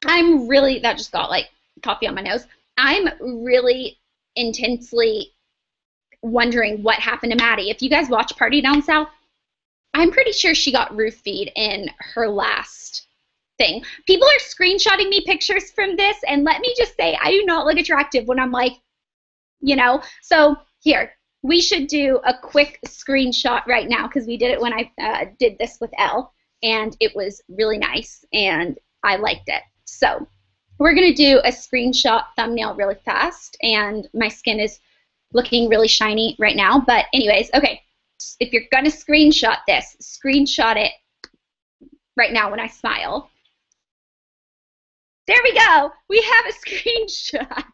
I'm really, that just got like coffee on my nose. I'm really intensely wondering what happened to Maddie. If you guys watch Party Down South, I'm pretty sure she got roofied in her last thing. People are screenshotting me pictures from this, and let me just say, I do not look attractive when I'm like, you know. So here, we should do a quick screenshot right now because we did it when I did this with Elle, and it was really nice, and I liked it. So we're going to do a screenshot thumbnail really fast, and my skin is looking really shiny right now. But anyways, okay. If you're going to screenshot this, screenshot it right now when I smile. There we go. We have a screenshot.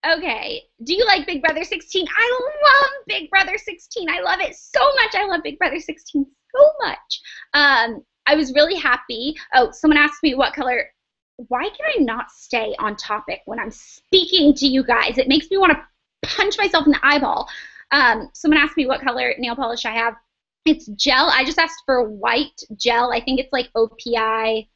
Okay. Do you like Big Brother 16? I love Big Brother 16. I love it so much. I love Big Brother 16 so much. I was really happy. Oh, someone asked me what color. Why can I not stay on topic when I'm speaking to you guys? It makes me want to punch myself in the eyeball. Someone asked me what color nail polish I have. It's gel. I just asked for white gel. I think it's like OPI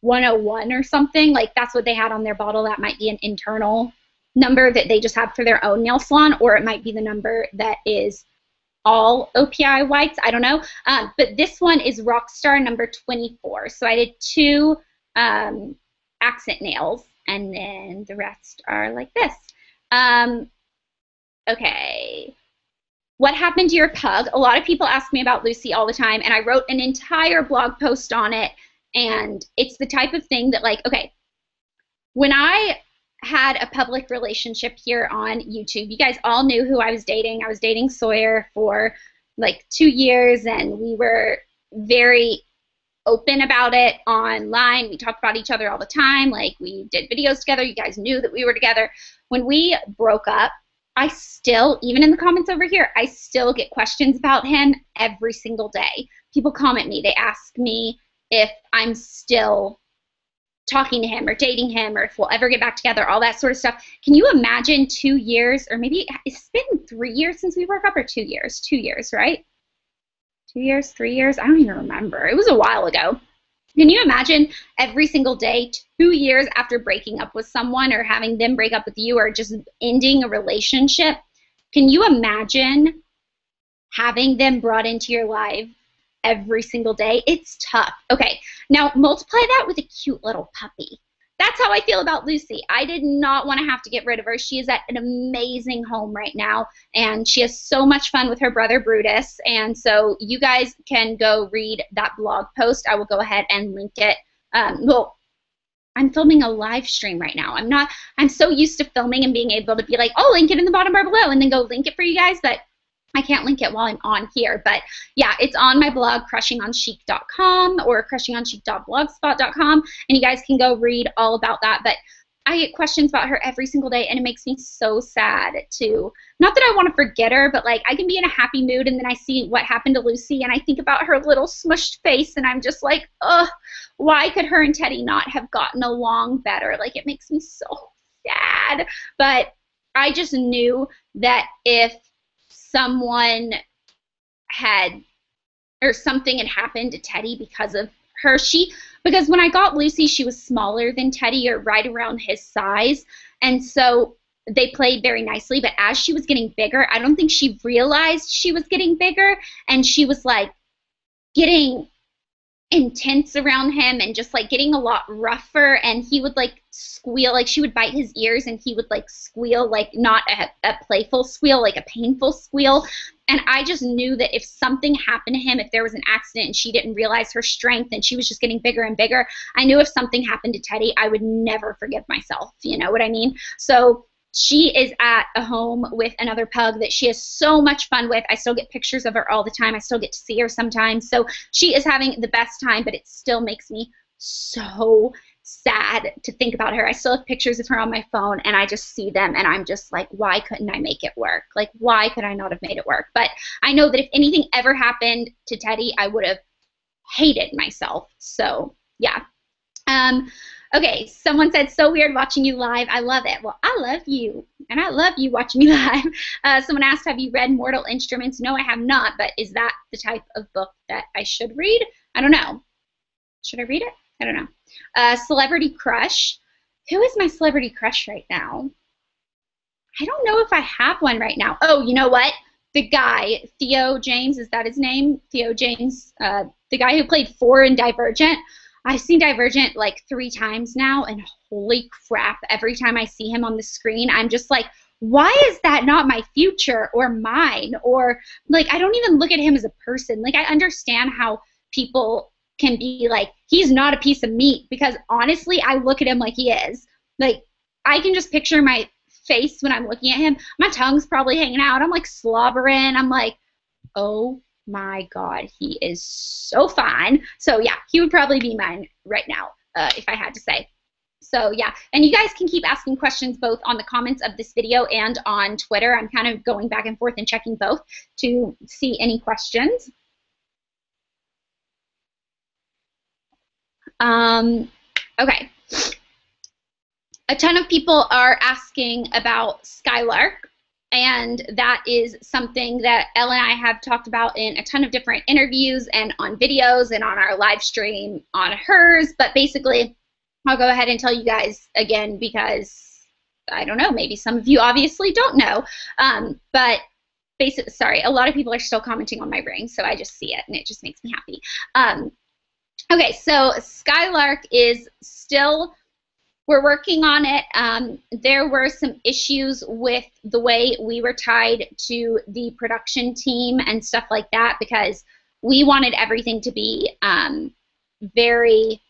101 or something. Like, that's what they had on their bottle. That might be an internal number that they just have for their own nail salon, or it might be the number that is all OPI whites. I don't know. But this one is Rockstar number 24. So I did 2 accent nails, and then the rest are like this. Okay. What happened to your pug? A lot of people ask me about Lucy all the time, and I wrote an entire blog post on it, and it's the type of thing that, like, okay, when I had a public relationship here on YouTube, you guys all knew who I was dating. I was dating Sawyer for like 2 years, and we were very open about it online. We talked about each other all the time. Like, we did videos together. You guys knew that we were together. When we broke up, I still, even in the comments over here, I still get questions about him every single day. People comment me. They ask me if I'm still talking to him or dating him or if we'll ever get back together, all that sort of stuff. Can you imagine 2 years, or maybe it's been 3 years since we broke up, or 2 years? 2 years, right? 2 years, 3 years? I don't even remember. It was a while ago. Can you imagine every single day, 2 years after breaking up with someone or having them break up with you or just ending a relationship? Can you imagine having them brought into your life every single day? It's tough. Okay, now multiply that with a cute little puppy. That's how I feel about Lucy. I did not want to have to get rid of her. She is at an amazing home right now, and she has so much fun with her brother Brutus. And so you guys can go read that blog post. I will go ahead and link it. Well, I'm filming a live stream right now. I'm so used to filming and being able to be like, oh, link it in the bottom bar below, and then go link it for you guys, but I can't link it while I'm on here. But yeah, it's on my blog, crushingонchic.com or crushingонchic.blogspot.com, and you guys can go read all about that. But I get questions about her every single day, and it makes me so sad too. Not that I want to forget her, but like I can be in a happy mood and then I see what happened to Lucy and I think about her little smushed face and I'm just like, ugh, why could her and Teddy not have gotten along better? Like it makes me so sad. But I just knew that if someone had or something had happened to Teddy because of her, because when I got Lucy, she was smaller than Teddy or right around his size. And so they played very nicely. But as she was getting bigger, I don't think she realized she was getting bigger. And she was like getting intense around him and just like getting a lot rougher, and he would like squeal, like she would bite his ears and he would like squeal, like not a playful squeal, like a painful squeal. And I just knew that if something happened to him, if there was an accident and she didn't realize her strength and she was just getting bigger and bigger, I knew if something happened to Teddy, I would never forgive myself. You know what I mean? So she is at a home with another pug that she has so much fun with. I still get pictures of her all the time. I still get to see her sometimes. So she is having the best time, but it still makes me so sad to think about her. I still have pictures of her on my phone, and I just see them, and I'm just like, why couldn't I make it work? Like, why could I not have made it work? But I know that if anything ever happened to Teddy, I would have hated myself. So, yeah. Okay, someone said, so weird watching you live. I love it. Well, I love you, and I love you watching me live. Someone asked, have you read Mortal Instruments? No, I have not, but is that the type of book that I should read? I don't know. Should I read it? I don't know. Celebrity crush. Who is my celebrity crush right now? I don't know if I have one right now. Oh, you know what? The guy, Theo James, is that his name? Theo James, the guy who played Four in Divergent. I've seen Divergent like 3 times now, and holy crap, every time I see him on the screen, I'm just like, why is that not my future or mine? Or, like, I don't even look at him as a person. Like, I understand how people can be like, he's not a piece of meat, because honestly, I look at him like he is. Like, I can just picture my face when I'm looking at him. My tongue's probably hanging out. I'm, like, slobbering. I'm like, oh my God, he is so fine. So yeah, he would probably be mine right now, if I had to say. So yeah, and you guys can keep asking questions both on the comments of this video and on Twitter. I'm kind of going back and forth and checking both to see any questions. Okay. A ton of people are asking about Skylark. And that is something that Elle and I have talked about in a ton of different interviews and on videos and on our live stream on hers. But basically, I'll go ahead and tell you guys again because, I don't know, maybe some of you obviously don't know. But basically, sorry, a lot of people are still commenting on my ring, so I just see it and it just makes me happy. Okay, so Skylark is still... We're working on it. There were some issues with the way we were tied to the production team and stuff like that, because we wanted everything to be very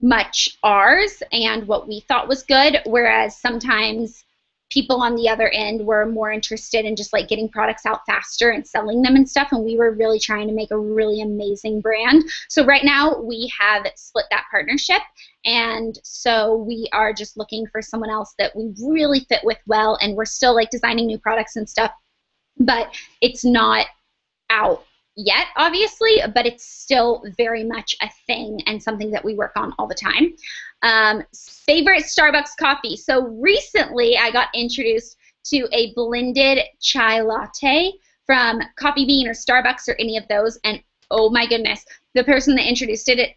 much ours and what we thought was good, whereas sometimes people on the other end were more interested in just like getting products out faster and selling them and stuff, and we were really trying to make a really amazing brand. So right now we have split that partnership, and so we are just looking for someone else that we really fit with well, and we're still like designing new products and stuff, but it's not out yet, obviously, but it's still very much a thing and something that we work on all the time. Favorite Starbucks coffee. So recently I got introduced to a blended chai latte from Coffee Bean or Starbucks or any of those, and oh my goodness, the person that introduced it.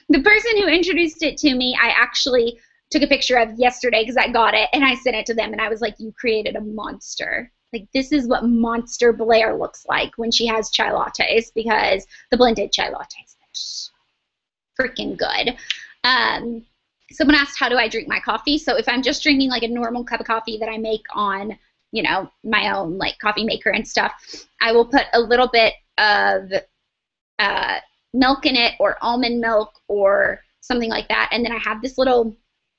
The person who introduced it to me, I actually took a picture of yesterday because I got it, and I sent it to them, and I was like, you created a monster. Like, this is what Monster Blair looks like when she has chai lattes, because the blended chai lattes, they're so freaking good. Someone asked, how do I drink my coffee? So if I'm just drinking like a normal cup of coffee that I make on, you know, my own like coffee maker and stuff, I will put a little bit of milk in it, or almond milk or something like that, and then I have this little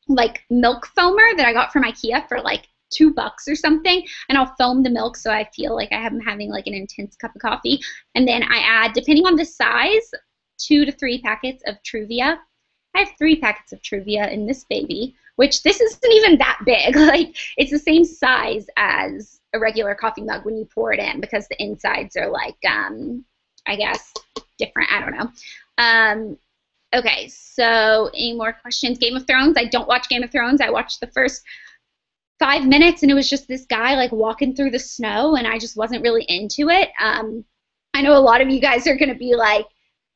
like milk foamer that I got from IKEA for like $2 or something, and I'll foam the milk so I feel like I'm having like an intense cup of coffee, and then I add, depending on the size, 2 to 3 packets of Truvia. I have 3 packets of Truvia in this baby, which this isn't even that big. Like, it's the same size as a regular coffee mug when you pour it in, because the insides are like, I guess, different. I don't know. Okay, so any more questions? Game of Thrones. I don't watch Game of Thrones. I watched the first 5 minutes, and it was just this guy like walking through the snow, and I just wasn't really into it. I know a lot of you guys are going to be like,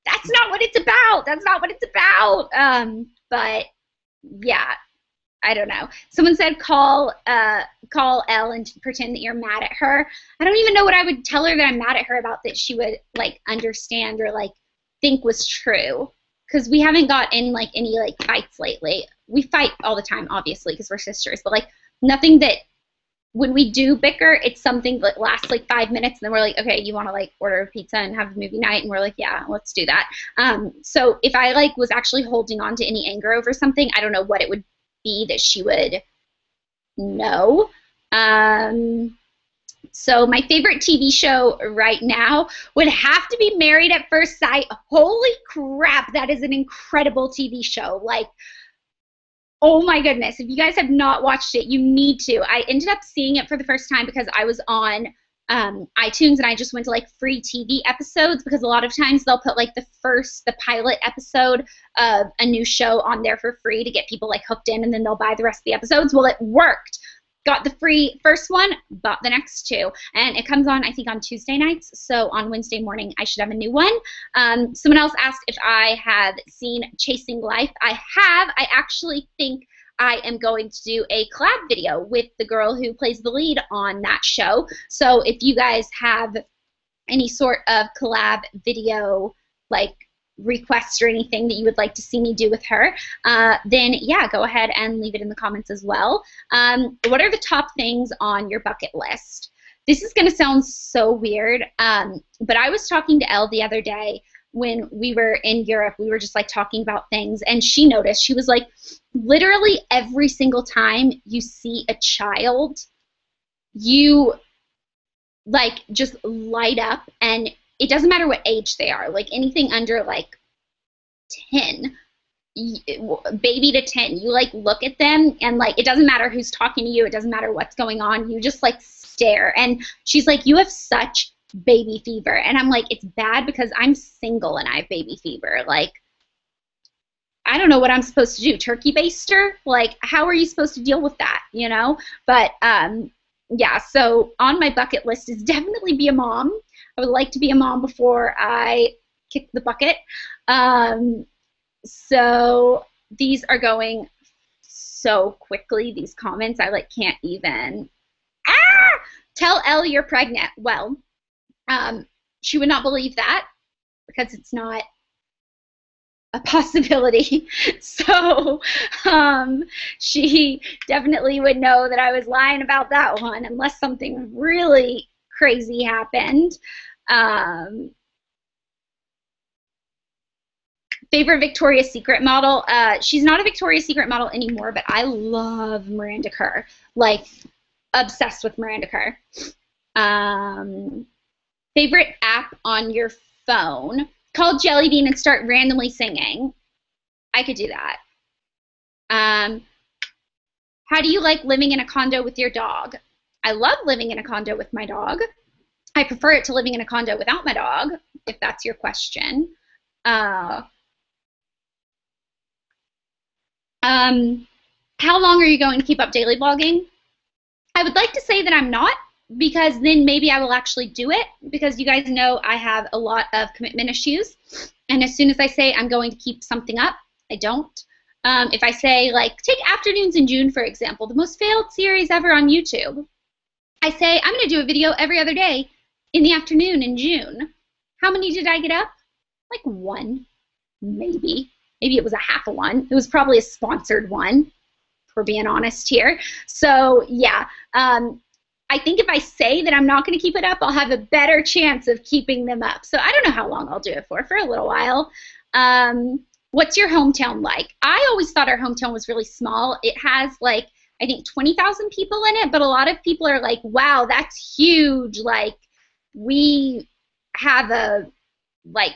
that's not what it's about. That's not what it's about. But yeah, I don't know. Someone said call Elle and pretend that you're mad at her. I don't even know what I would tell her that I'm mad at her about that she would like understand or like think was true. Because we haven't got in like any like fights lately. We fight all the time, obviously, because we're sisters. But like nothing that when we do bicker, it's something that lasts like 5 minutes, and then we're like, okay, you want to like order a pizza and have a movie night, and we're like, yeah, let's do that. So if I like was actually holding on to any anger over something, I don't know what it would be that she would know. So my favorite TV show right now would have to be Married at First Sight. Holy crap, that is an incredible TV show. Like, oh my goodness, if you guys have not watched it, you need to. I ended up seeing it for the first time because I was on iTunes, and I just went to like free TV episodes, because a lot of times they'll put like the pilot episode of a new show on there for free to get people like hooked in, and then they'll buy the rest of the episodes. Well, it worked. Got the free first one, bought the next 2, and it comes on, I think, on Tuesday nights, so on Wednesday morning I should have a new one. Someone else asked if I have seen Chasing Life. I have. I actually think I am going to do a collab video with the girl who plays the lead on that show, so if you guys have any sort of collab video, like requests or anything that you would like to see me do with her, then yeah, go ahead and leave it in the comments as well. What are the top things on your bucket list? This is going to sound so weird, but I was talking to Elle the other day when we were in Europe. We were just like talking about things, and she noticed, she was like, literally every single time you see a child, you like just light up, and it doesn't matter what age they are, like anything under like 10, baby to 10, you like look at them, and like it doesn't matter who's talking to you, it doesn't matter what's going on, you just like stare. And she's like, you have such baby fever. And I'm like, it's bad because I'm single and I have baby fever. Like, I don't know what I'm supposed to do. Turkey baster? Like, how are you supposed to deal with that, you know? But yeah, so on my bucket list is definitely be a mom. I would like to be a mom before I kick the bucket. So these are going so quickly, these comments, I like can't even. Tell Elle you're pregnant. Well, she would not believe that because it's not a possibility. So she definitely would know that I was lying about that one unless something really crazy happened. Favorite Victoria's Secret model? She's not a Victoria's Secret model anymore, but I love Miranda Kerr. Like, obsessed with Miranda Kerr. Favorite app on your phone? Call Jelly Bean and start randomly singing. I could do that. How do you like living in a condo with your dog? I love living in a condo with my dog. I prefer it to living in a condo without my dog, if that's your question. How long are you going to keep up daily vlogging? I would like to say that I'm not, because then maybe I will actually do it, because you guys know I have a lot of commitment issues, and as soon as I say I'm going to keep something up, I don't. If I say, like, take Afternoons in June, for example, the most failed series ever on YouTube. I say I'm going to do a video every other day in the afternoon in June. How many did I get up? Like 1, maybe. Maybe it was a half a one. It was probably a sponsored one, if we're being honest here. So, yeah. I think if I say that I'm not going to keep it up, I'll have a better chance of keeping them up. So I don't know how long I'll do it for a little while. What's your hometown like? I always thought our hometown was really small. It has, like, I think 20,000 people in it, but a lot of people are like, wow, that's huge. Like, we have a, like,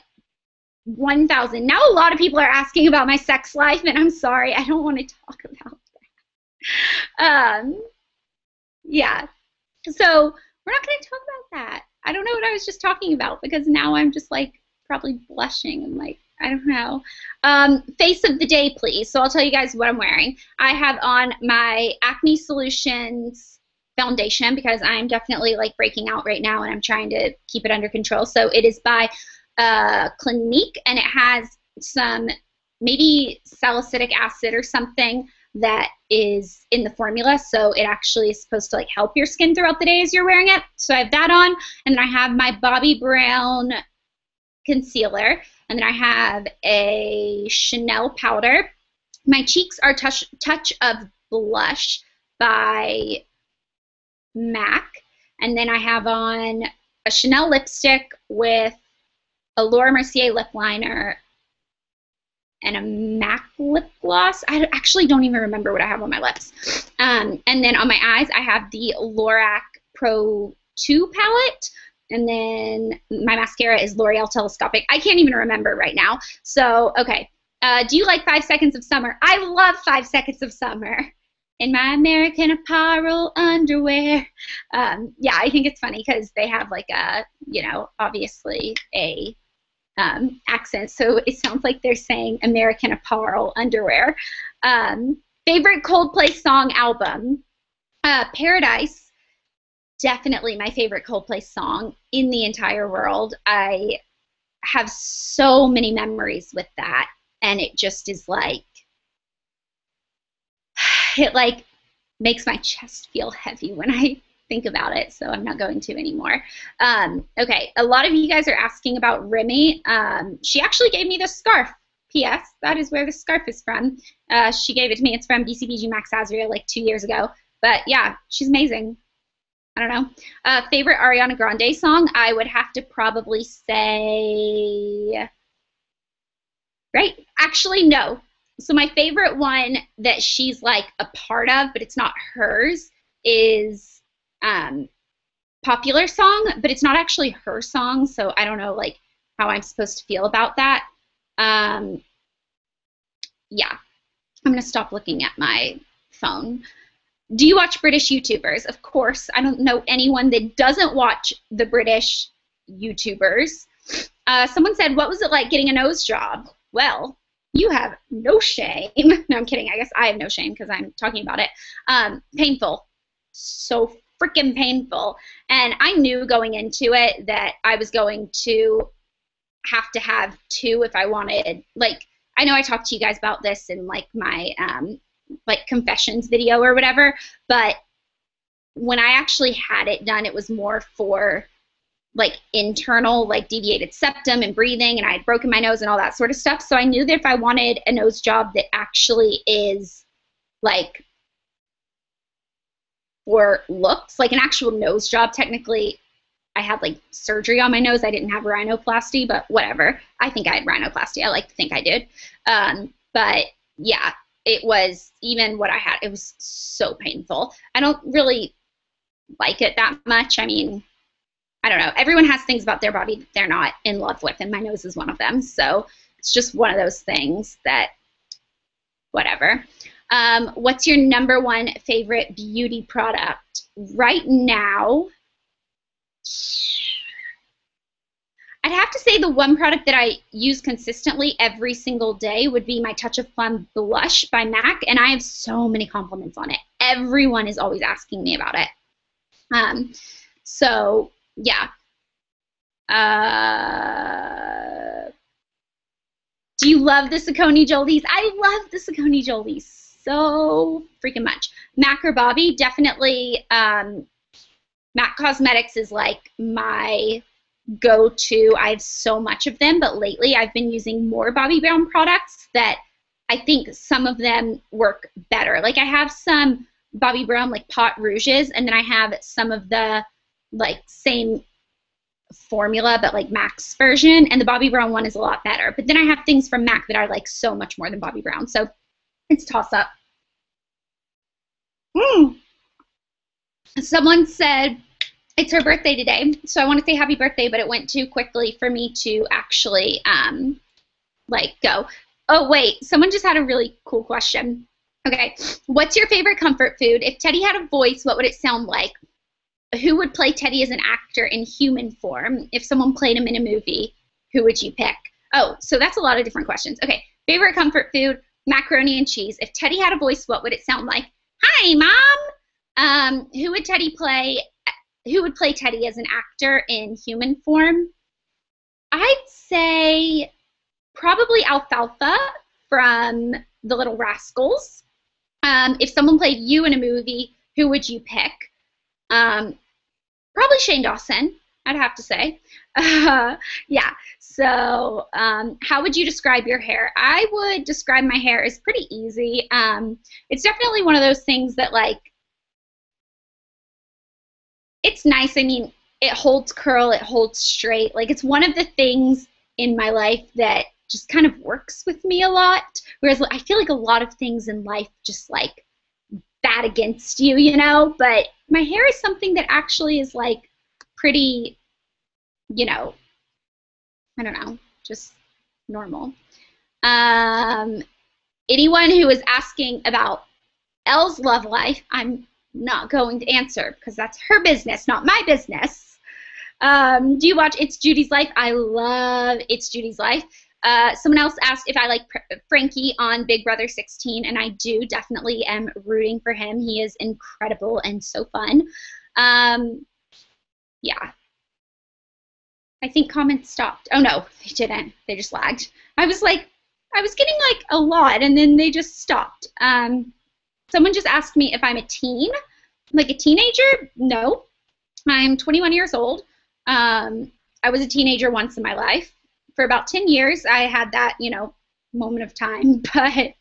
1,000. Now a lot of people are asking about my sex life, and I'm sorry, I don't want to talk about that. Yeah. So we're not going to talk about that. I don't know what I was just talking about because now I'm just like probably blushing and like, I don't know. Face of the day, please. So I'll tell you guys what I'm wearing. I have on my Acne Solutions foundation because I'm definitely like breaking out right now and I'm trying to keep it under control. So it is by Clinique and it has some maybe salicylic acid or something that is in the formula, so it actually is supposed to like help your skin throughout the day as you're wearing it. So I have that on, and then I have my Bobbi Brown concealer, and then I have a Chanel powder. My cheeks are Touch of Blush by MAC, and then I have on a Chanel lipstick with a Laura Mercier lip liner and a MAC lip gloss. I actually don't even remember what I have on my lips. And then on my eyes, I have the Lorac Pro 2 palette. And then my mascara is L'Oreal Telescopic. I can't even remember right now. So, okay. Do you like 5 Seconds of Summer? I love 5 Seconds of Summer. In my American Apparel underwear. Yeah, I think it's funny because they have like a, you know, obviously a accent, so it sounds like they're saying American Apparel underwear. Favorite Coldplay song album? Paradise, definitely my favorite Coldplay song in the entire world. I have so many memories with that, and it just is like, it like makes my chest feel heavy when I think about it, so I'm not going to anymore. Okay, a lot of you guys are asking about Remy. She actually gave me this scarf. P.S. That is where the scarf is from. She gave it to me. It's from BCBG Max Azria like 2 years ago. But yeah, she's amazing. I don't know. Favorite Ariana Grande song? I would have to probably say... Right? Actually, no. So my favorite one that she's like a part of, but it's not hers, is Popular Song, but it's not actually her song, so I don't know like how I'm supposed to feel about that. Yeah, I'm gonna stop looking at my phone. Do you watch British YouTubers? Of course. I don't know anyone that doesn't watch the British YouTubers. Someone said, what was it like getting a nose job? Well, you have no shame. No, I'm kidding. I guess I have no shame because I'm talking about it. Painful. So freaking painful. And I knew going into it that I was going to have 2 if I wanted, like, I know I talked to you guys about this in like my like confessions video or whatever, but when I actually had it done, it was more for like internal, like deviated septum and breathing, and I had broken my nose and all that sort of stuff. So I knew that if I wanted a nose job that actually is like for looks, like an actual nose job, technically I had like surgery on my nose. I didn't have rhinoplasty, but whatever. I think I had rhinoplasty. I like to think I did. But yeah, it was, even what I had, it was so painful. I don't really like it that much. I mean, I don't know. Everyone has things about their body that they're not in love with, and my nose is one of them. So it's just one of those things that, whatever. What's your #1 favorite beauty product? Right now, I'd have to say the one product that I use consistently every single day would be my Touch of Plum blush by MAC, and I have so many compliments on it. Everyone is always asking me about it. So, yeah. Do you love the Saucony Jolies? I love the Saucony Jolies so freaking much. MAC or Bobbi? Definitely MAC Cosmetics is like my go-to. I have so much of them, but lately I've been using more Bobbi Brown products that I think some of them work better. Like I have some Bobbi Brown like pot rouges, and then I have some of the like same formula but like MAC's version, and the Bobbi Brown one is a lot better. But then I have things from MAC that are like so much more than Bobbi Brown. So it's toss up. Someone said it's her birthday today, so I want to say happy birthday, but it went too quickly for me to actually like go. Oh, wait, someone just had a really cool question. Okay, what's your favorite comfort food? If Teddy had a voice, what would it sound like? Who would play Teddy as an actor in human form? If someone played him in a movie, who would you pick? Oh, so that's a lot of different questions. Okay, favorite comfort food, macaroni and cheese. If Teddy had a voice, what would it sound like? Hi, Mom. Who would Teddy play? Who would play Teddy as an actor in human form? I'd say probably Alfalfa from The Little Rascals. If someone played you in a movie, who would you pick? Probably Shane Dawson, I'd have to say. Yeah, so how would you describe your hair? I would describe my hair as pretty easy. It's definitely one of those things that, like, it's nice. I mean, it holds curl, it holds straight. Like, it's one of the things in my life that just kind of works with me a lot. Whereas I feel like a lot of things in life just, like, bat against you, you know? But my hair is something that actually is, like, pretty, you know, I don't know, just normal. Anyone who is asking about Elle's love life, I'm not going to answer because that's her business, not my business. Do you watch It's Judy's Life? I love It's Judy's Life. Someone else asked if I like Frankie on Big Brother 16, and I do. Definitely am rooting for him. He is incredible and so fun. Yeah. I think comments stopped. Oh, no, they didn't. They just lagged. I was getting like a lot, and then they just stopped. Someone just asked me if I'm a teen, like a teenager. No, I'm 21 years old. I was a teenager once in my life. For about 10 years, I had that, you know, moment of time, but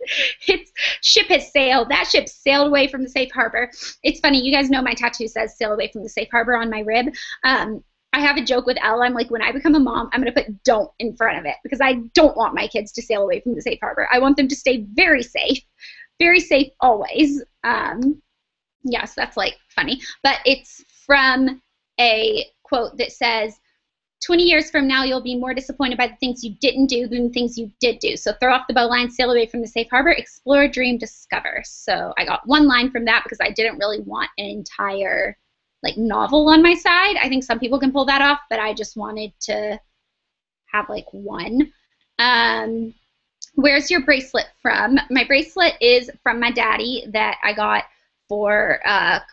ship has sailed. That ship sailed away from the safe harbor. It's funny, you guys know my tattoo says sail away from the safe harbor on my rib. I have a joke with Elle. I'm like, when I become a mom, I'm going to put don't in front of it because I don't want my kids to sail away from the safe harbor. I want them to stay very safe always. Yes, that's like funny, but it's from a quote that says, 20 years from now, you'll be more disappointed by the things you didn't do than the things you did do. So throw off the bowline, sail away from the safe harbor, explore, dream, discover. So I got one line from that because I didn't really want an entire like novel on my side. I think some people can pull that off, but I just wanted to have like one. Where's your bracelet from? My bracelet is from my daddy that I got for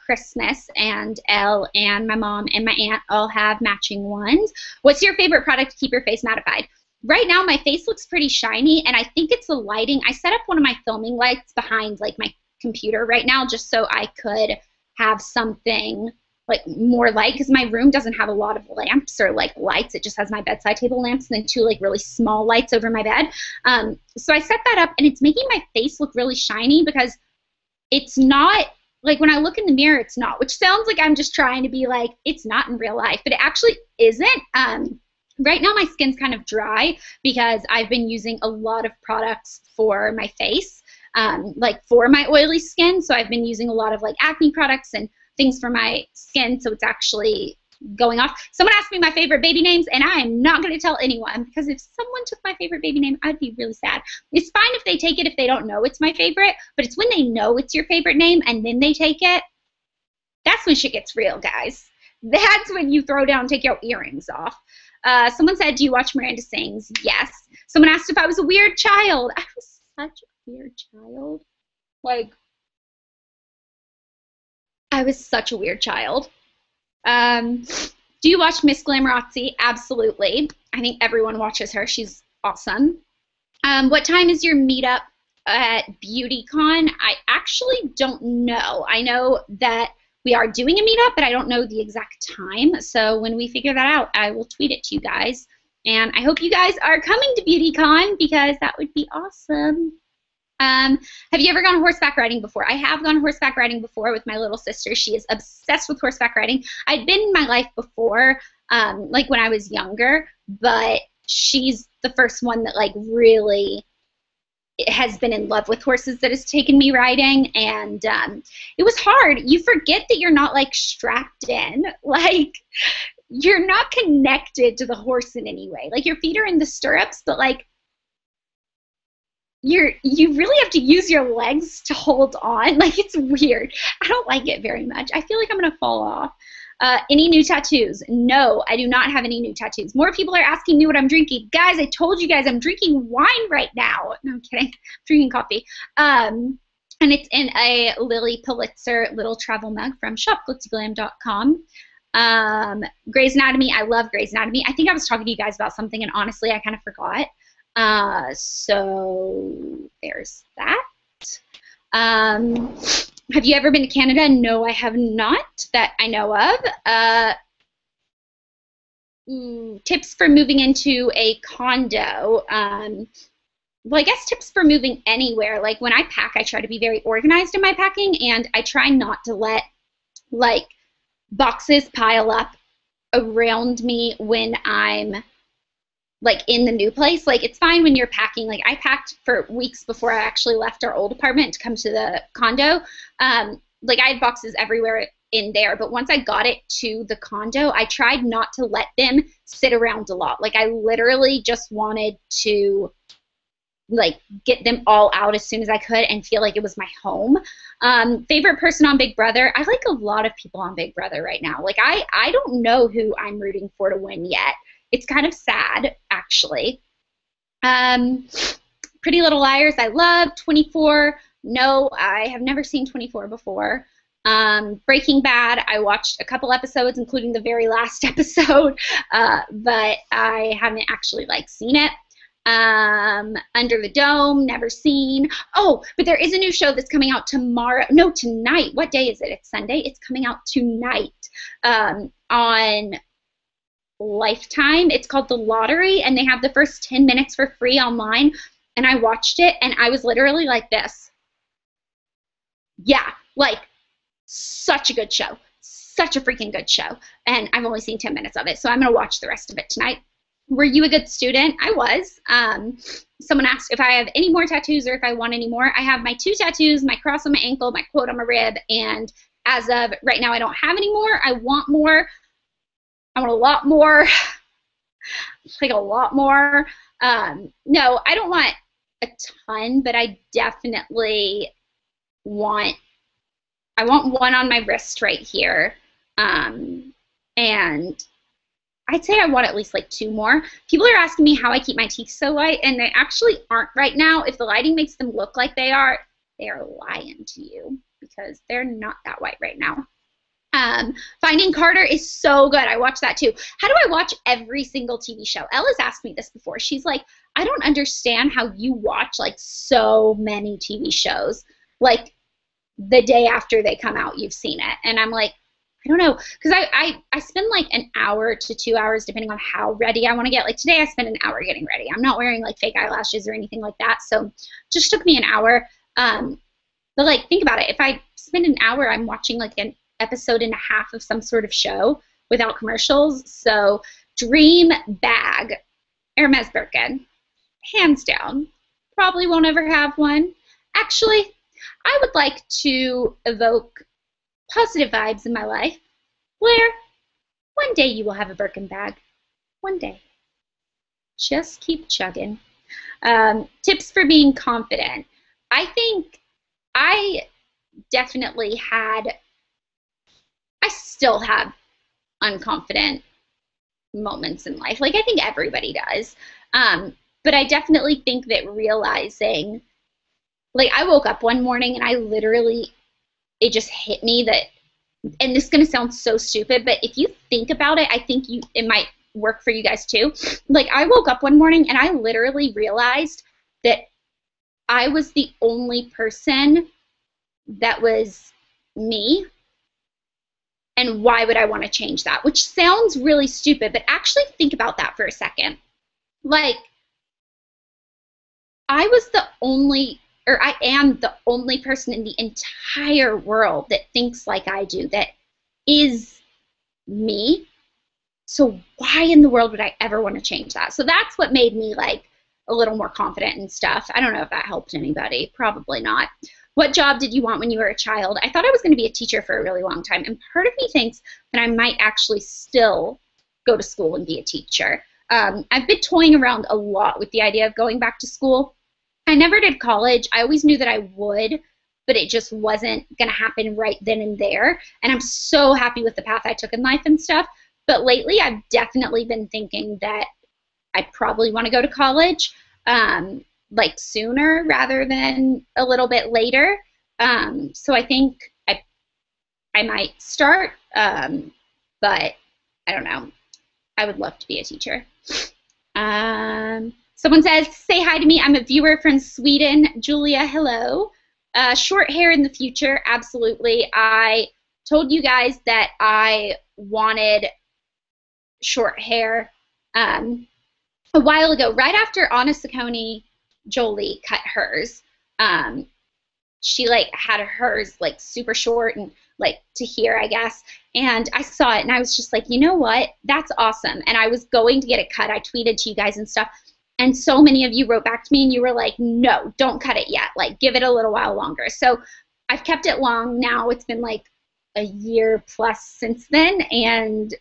Christmas, and Elle and my mom and my aunt all have matching ones. What's your favorite product to keep your face mattified? Right now my face looks pretty shiny, and I think it's the lighting. I set up one of my filming lights behind like my computer right now just so I could have something like more light, because my room doesn't have a lot of lamps or like lights. It just has my bedside table lamps and then two like really small lights over my bed. So I set that up, and it's making my face look really shiny because it's not like when I look in the mirror, it's not, which sounds like I'm just trying to be like, it's not in real life, but it actually isn't. Right now my skin's kind of dry because I've been using a lot of products for my face, like for my oily skin. So I've been using a lot of like acne products and things for my skin, so it's actually going off. Someone asked me my favorite baby names, and I am not going to tell anyone, because if someone took my favorite baby name, I'd be really sad. It's fine if they take it if they don't know it's my favorite, but it's when they know it's your favorite name and then they take it, that's when shit gets real, guys. That's when you throw down and take your earrings off. Someone said, do you watch Miranda Sings? Yes. Someone asked if I was a weird child. I was such a weird child. Like, I was such a weird child. Do you watch Miss Glamorazzi? Absolutely. I think everyone watches her. She's awesome. What time is your meetup at BeautyCon? I actually don't know. I know that we are doing a meetup, but I don't know the exact time. So when we figure that out, I will tweet it to you guys. And I hope you guys are coming to BeautyCon because that would be awesome. Have you ever gone horseback riding before? I have gone horseback riding before with my little sister. She is obsessed with horseback riding. I'd been in my life before, like when I was younger, but she's the first one that like really has been in love with horses that has taken me riding, and it was hard. You forget that you're not like strapped in, like you're not connected to the horse in any way. Like your feet are in the stirrups, but like you really have to use your legs to hold on. Like, it's weird. I don't like it very much. I feel like I'm gonna fall off. Any new tattoos? No, I do not have any new tattoos. More people are asking me what I'm drinking. Guys, I told you guys I'm drinking wine right now. No, I'm kidding. I'm drinking coffee. And it's in a Lily Pulitzer little travel mug from shopglatzyglam.com. Grey's Anatomy. I love Grey's Anatomy. I think I was talking to you guys about something, and honestly, I kind of forgot. So there's that. Have you ever been to Canada? No, I have not, that I know of. Tips for moving into a condo. Well, I guess tips for moving anywhere. Like, when I pack, I try to be very organized in my packing, and I try not to let, like, boxes pile up around me when I'm, like, in the new place. Like, it's fine when you're packing. Like, I packed for weeks before I actually left our old apartment to come to the condo. Like, I had boxes everywhere in there, but once I got it to the condo, I tried not to let them sit around a lot. Like, I literally just wanted to, like, get them all out as soon as I could and feel like it was my home. Favorite person on Big Brother? I like a lot of people on Big Brother right now. Like, I don't know who I'm rooting for to win yet. It's kind of sad, actually. Pretty Little Liars, I love. 24, no, I have never seen 24 before. Breaking Bad, I watched a couple episodes, including the very last episode, but I haven't actually, like, seen it. Under the Dome, never seen. Oh, but there is a new show that's coming out tomorrow. No, tonight. What day is it? It's Sunday. It's coming out tonight on Lifetime. It's called The Lottery, and they have the first 10 minutes for free online, and I watched it, and I was literally like this. Yeah, like, such a good show. Such a freaking good show. And I've only seen 10 minutes of it, so I'm going to watch the rest of it tonight. Were you a good student? I was. Someone asked if I have any more tattoos or if I want any more. I have my 2 tattoos, my cross on my ankle, my quote on my rib, and as of right now, I don't have any more. I want more. I want a lot more. Like, a lot more. No, I don't want a ton, but I definitely want, I want one on my wrist right here. And I'd say I want at least, like, 2 more. People are asking me how I keep my teeth so white, and they actually aren't right now. If the lighting makes them look like they are lying to you, because they're not that white right now. Finding Carter is so good. I watched that too. How do I watch every single TV show? Ella's asked me this before. She's like, I don't understand how you watch, like, so many TV shows. Like, the day after they come out, you've seen it. And I'm like, I don't know, because I spend like an hour to 2 hours depending on how ready I want to get. Like, today I spent an hour getting ready. I'm not wearing, like, fake eyelashes or anything like that, so it just took me an hour. But, like, think about it. If I spend an hour, I'm watching, like, an episode and a half of some sort of show without commercials. So, dream bag, Hermes Birkin, hands down. Probably won't ever have one. Actually, I would like to evoke positive vibes in my life. Blair, one day you will have a Birkin bag. One day. Just keep chugging. Tips for being confident. I think I definitely had, I still have unconfident moments in life. Like, I think everybody does. But I definitely think that realizing, like, I woke up one morning and I literally, it just hit me that, and this is going to sound so stupid, but if you think about it, I think it might work for you guys too. Like, I woke up one morning and I literally realized that I was the only person that was me, and why would I want to change that? Which sounds really stupid, but actually think about that for a second. Like, I was the only, or I am the only person in the entire world that thinks like I do, that is me. So why in the world would I ever want to change that? So that's what made me, like, a little more confident and stuff. I don't know if that helped anybody. Probably not. What job did you want when you were a child? I thought I was going to be a teacher for a really long time, and part of me thinks that I might actually still go to school and be a teacher. I've been toying around a lot with the idea of going back to school. I never did college. I always knew that I would, but it just wasn't going to happen right then and there. And I'm so happy with the path I took in life and stuff. But lately, I've definitely been thinking that I probably want to go to college, like sooner rather than a little bit later. So I think I might start, but I don't know. I would love to be a teacher. Someone says, say hi to me. I'm a viewer from Sweden. Julia, hello. Short hair in the future, absolutely. I told you guys that I wanted short hair a while ago, right after Anna Saccone Jolie cut hers. She like had hers like super short and like to here, I guess. And I saw it and I was just like, you know what? That's awesome. And I was going to get it cut. I tweeted to you guys and stuff. And so many of you wrote back to me and you were like, no, don't cut it yet. Like, give it a little while longer. So I've kept it long now. It's been like a year plus since then. And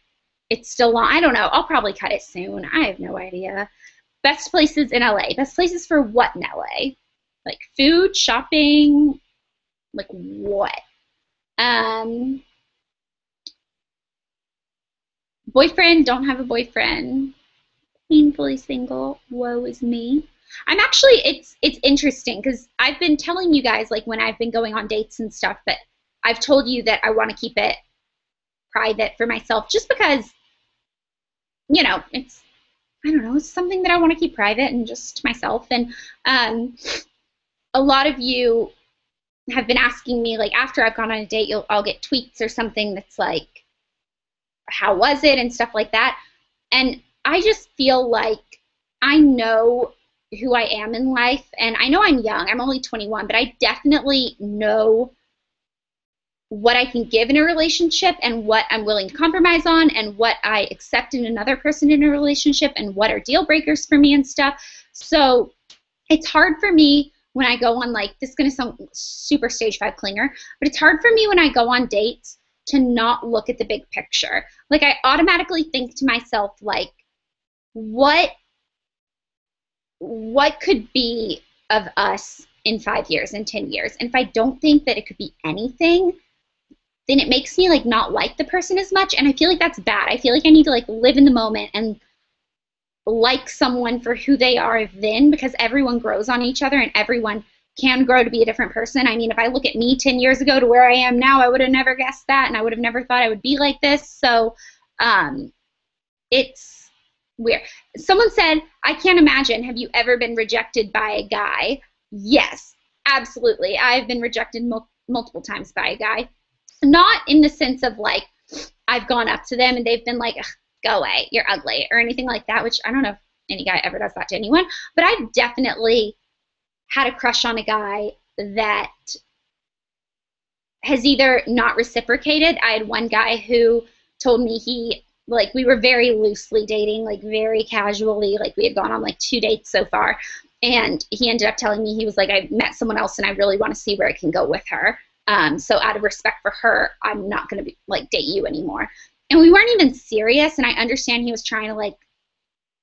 it's still long. I don't know. I'll probably cut it soon. I have no idea. Best places in LA. Best places for what in LA? Like food, shopping, like what? Boyfriend, don't have a boyfriend. Painfully single, woe is me. I'm actually, it's interesting because I've been telling you guys like when I've been going on dates and stuff, but I've told you that I want to keep it private for myself just because, you know, it's, I don't know, it's something that I want to keep private and just to myself. And a lot of you have been asking me, like, after I've gone on a date, I'll get tweets or something that's like, how was it and stuff like that. And I just feel like I know who I am in life, and I know I'm young. I'm only 21, but I definitely know what I can give in a relationship and what I'm willing to compromise on and what I accept in another person in a relationship and what are deal breakers for me and stuff. So it's hard for me when I go on, like, this is going to sound super stage 5 clinger, but it's hard for me when I go on dates to not look at the big picture. Like, I automatically think to myself, like, what could be of us in 5 years, in 10 years? And if I don't think that it could be anything, then it makes me like not like the person as much, and I feel like that's bad. I feel like I need to like live in the moment and like someone for who they are then, because everyone grows on each other and everyone can grow to be a different person. I mean, if I look at me 10 years ago to where I am now, I would have never guessed that, and I would have never thought I would be like this. So it's weird. Someone said, I can't imagine, have you ever been rejected by a guy? Yes, absolutely. I've been rejected multiple times by a guy. Not in the sense of like I've gone up to them and they've been like, go away, you're ugly, or anything like that, which I don't know if any guy ever does that to anyone, but I've definitely had a crush on a guy that has either not reciprocated. I had one guy who told me like, we were very loosely dating, like very casually, like we had gone on like 2 dates so far, and he ended up telling me, he was like, I met someone else and I really want to see where I can go with her. So out of respect for her, I'm not going to like date you anymore. And we weren't even serious, and I understand he was trying to like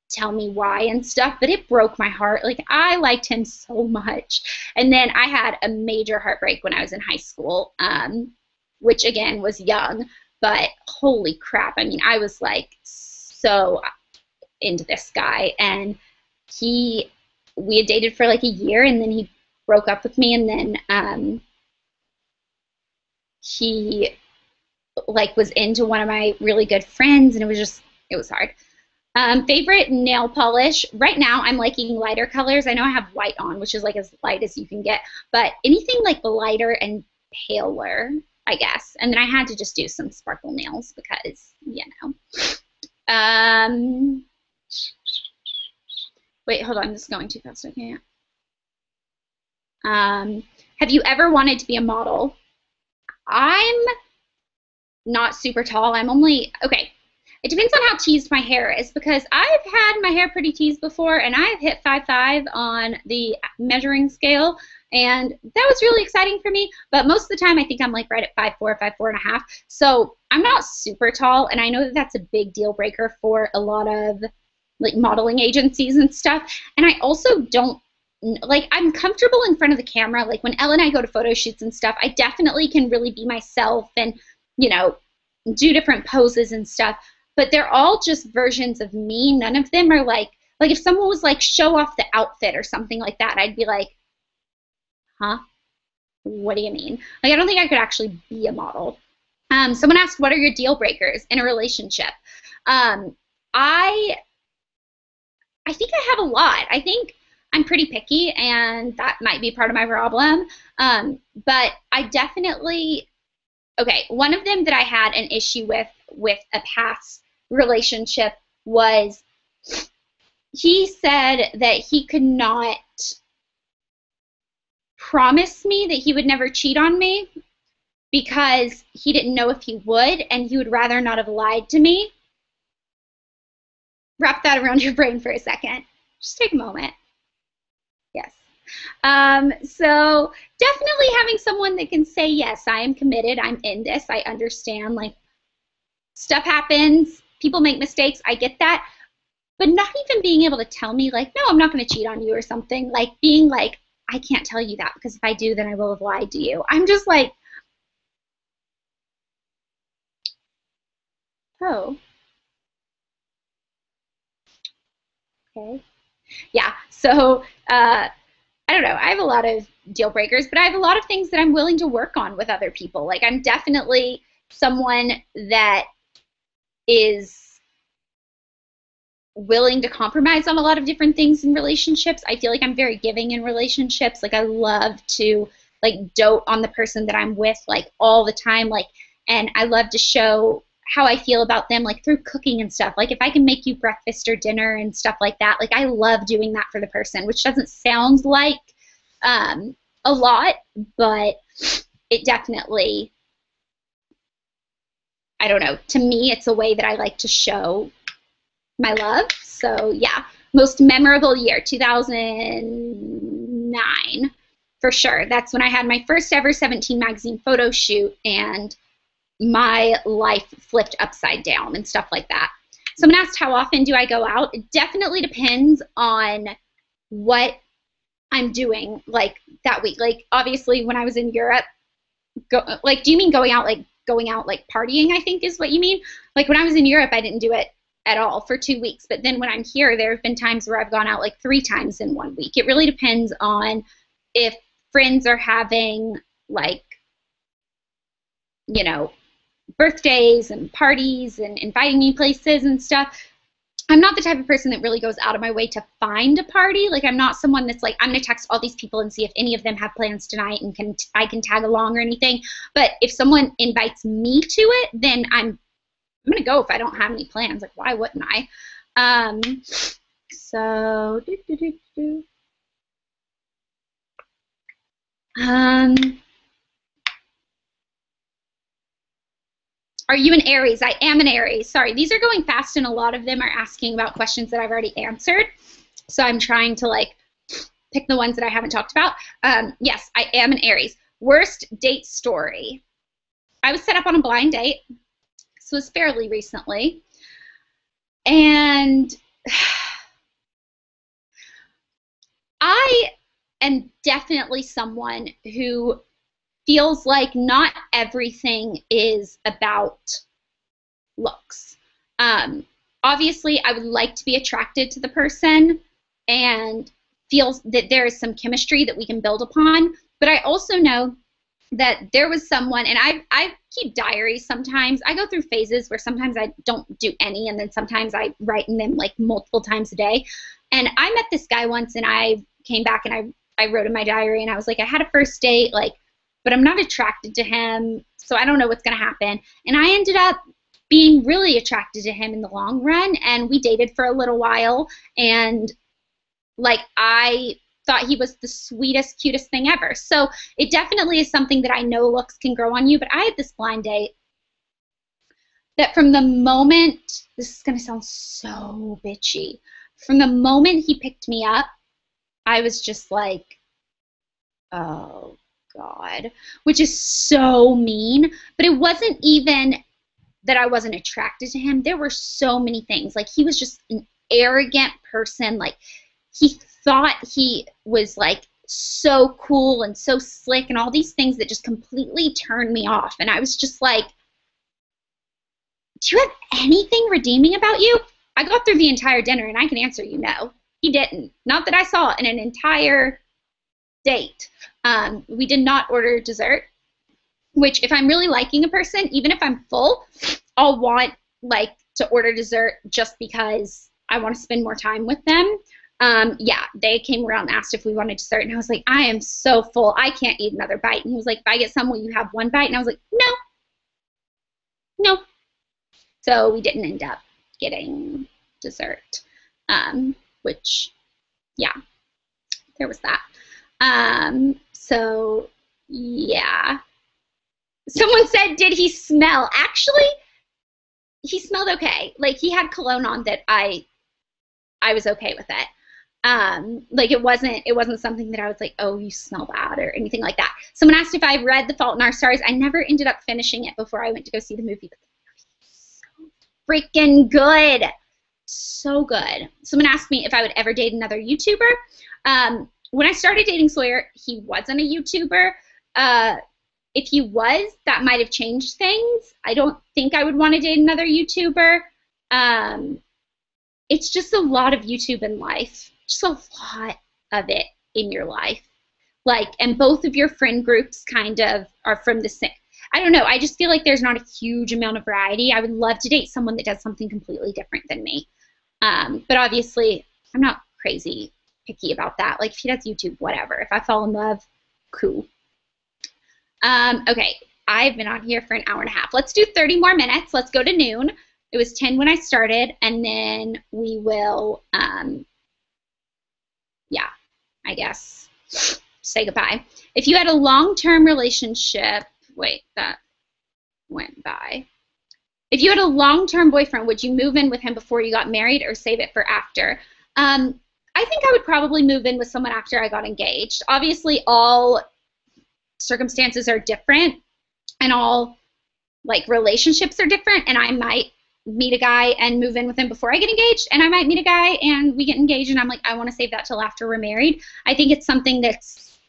tell me why and stuff, but it broke my heart. Like, I liked him so much. And then I had a major heartbreak when I was in high school, which again was young, but holy crap. I mean, I was like so into this guy, and we had dated for like a year, and then he broke up with me, and then he like was into one of my really good friends, and it was hard. Favorite nail polish. Right now I'm liking lighter colors. I know I have white on, which is like as light as you can get, but anything like lighter and paler, I guess. And then I had to just do some sparkle nails because, you know. Wait, hold on, I'm just going too fast. I can't. Have you ever wanted to be a model? I'm not super tall. I'm only, okay, it depends on how teased my hair is, because I've had my hair pretty teased before, and I've hit 5'5" on the measuring scale, and that was really exciting for me, but most of the time I think I'm like right at 5'4", 5'4.5", so I'm not super tall, and I know that that's a big deal breaker for a lot of like modeling agencies and stuff, and I also don't like, I'm comfortable in front of the camera. Like when Elle and I go to photo shoots and stuff, I definitely can really be myself and, you know, do different poses and stuff. But they're all just versions of me. None of them are like if someone was like, show off the outfit or something like that, I'd be like, huh? What do you mean? Like, I don't think I could actually be a model. Someone asked, what are your deal breakers in a relationship? I think I have a lot. I think I'm pretty picky, and that might be part of my problem. But I definitely, okay, one of them that I had an issue with a past relationship was he said that he could not promise me that he would never cheat on me because he didn't know if he would, and he would rather not have lied to me. Wrap that around your brain for a second. Just take a moment. Yes. So definitely having someone that can say, yes, I am committed, I'm in this, I understand, like, stuff happens, people make mistakes, I get that, but not even being able to tell me, like, no, I'm not going to cheat on you or something, like, being like, I can't tell you that because if I do, then I will have lied to you. I'm just like, oh, okay. Yeah, so I don't know. I have a lot of deal breakers, but I have a lot of things that I'm willing to work on with other people. Like, I'm definitely someone that is willing to compromise on a lot of different things in relationships. I feel like I'm very giving in relationships. Like, I love to like dote on the person that I'm with like all the time. Like, and I love to show how I feel about them, like through cooking and stuff. Like, if I can make you breakfast or dinner and stuff like that, like, I love doing that for the person, which doesn't sound like a lot, but it definitely, I don't know, to me, it's a way that I like to show my love. So yeah, most memorable year, 2009, for sure. That's when I had my first ever 17 magazine photo shoot, and my life flipped upside down and stuff like that. Someone asked, how often do I go out? It definitely depends on what I'm doing like that week. Like, obviously when I was in Europe, like, do you mean going out like partying, I think is what you mean? Like, when I was in Europe, I didn't do it at all for 2 weeks. But then when I'm here, there have been times where I've gone out like 3 times in 1 week. It really depends on if friends are having like, you know, birthdays and parties and inviting me places and stuff. I'm not the type of person that really goes out of my way to find a party. Like, I'm not someone that's like, I'm going to text all these people and see if any of them have plans tonight and I can tag along or anything. But if someone invites me to it, then I'm going to go if I don't have any plans. Like, why wouldn't I? So, are you an Aries? I am an Aries. Sorry, these are going fast, and a lot of them are asking about questions that I've already answered. So I'm trying to like pick the ones that I haven't talked about. Yes, I am an Aries. Worst date story. I was set up on a blind date. This was fairly recently. And I am definitely someone who feels like not everything is about looks. Obviously, I would like to be attracted to the person and feel that there is some chemistry that we can build upon. But I also know that there was someone, and I keep diaries sometimes. I go through phases where sometimes I don't do any, and then sometimes I write in them like multiple times a day. And I met this guy once, and I came back and I wrote in my diary, and I was like, I had a first date, like, but I'm not attracted to him, so I don't know what's going to happen. And I ended up being really attracted to him in the long run, and we dated for a little while, and like, I thought he was the sweetest, cutest thing ever. So it definitely is something that I know looks can grow on you, but I had this blind date that from the moment, this is going to sound so bitchy, from the moment he picked me up, I was just like, oh, God, which is so mean. But it wasn't even that I wasn't attracted to him. There were so many things. Like, he was just an arrogant person. Like, he thought he was like so cool and so slick and all these things that just completely turned me off. And I was just like, do you have anything redeeming about you? I got through the entire dinner and I can answer you no. He didn't. Not that I saw in an entire date. We did not order dessert, which if I'm really liking a person, even if I'm full, I'll want like to order dessert just because I want to spend more time with them. Yeah, they came around and asked if we wanted dessert, and I was like, I am so full, I can't eat another bite. And he was like, if I get some, will you have one bite? And I was like, no. So we didn't end up getting dessert, which, yeah, there was that. So, yeah. Someone said, did he smell? Actually, he smelled okay. Like, he had cologne on that I was okay with it. Like, it wasn't something that I was like, oh, you smell bad or anything like that. Someone asked if I read The Fault in Our Stars. I never ended up finishing it before I went to go see the movie, but the movie is so freaking good. So good. Someone asked me if I would ever date another YouTuber. When I started dating Sawyer, he wasn't a YouTuber. If he was, that might have changed things. I don't think I would want to date another YouTuber. It's just a lot of YouTube in life. Just a lot of it in your life. Like, and both of your friend groups kind of are from the same. I don't know. I just feel like there's not a huge amount of variety. I would love to date someone that does something completely different than me. But obviously, I'm not crazy picky about that. Like, if he does YouTube, whatever. If I fall in love, cool. Okay, I've been on here for an hour and a half. Let's do 30 more minutes. Let's go to noon. It was 10 when I started, and then we will, yeah, I guess, say goodbye. If you had a long-term relationship, wait, that went by. If you had a long-term boyfriend, would you move in with him before you got married or save it for after? I think I would probably move in with someone after I got engaged. Obviously, all circumstances are different and all like relationships are different, and I might meet a guy and move in with him before I get engaged, and I might meet a guy and we get engaged and I'm like, I want to save that till after we're married. I think it's something that's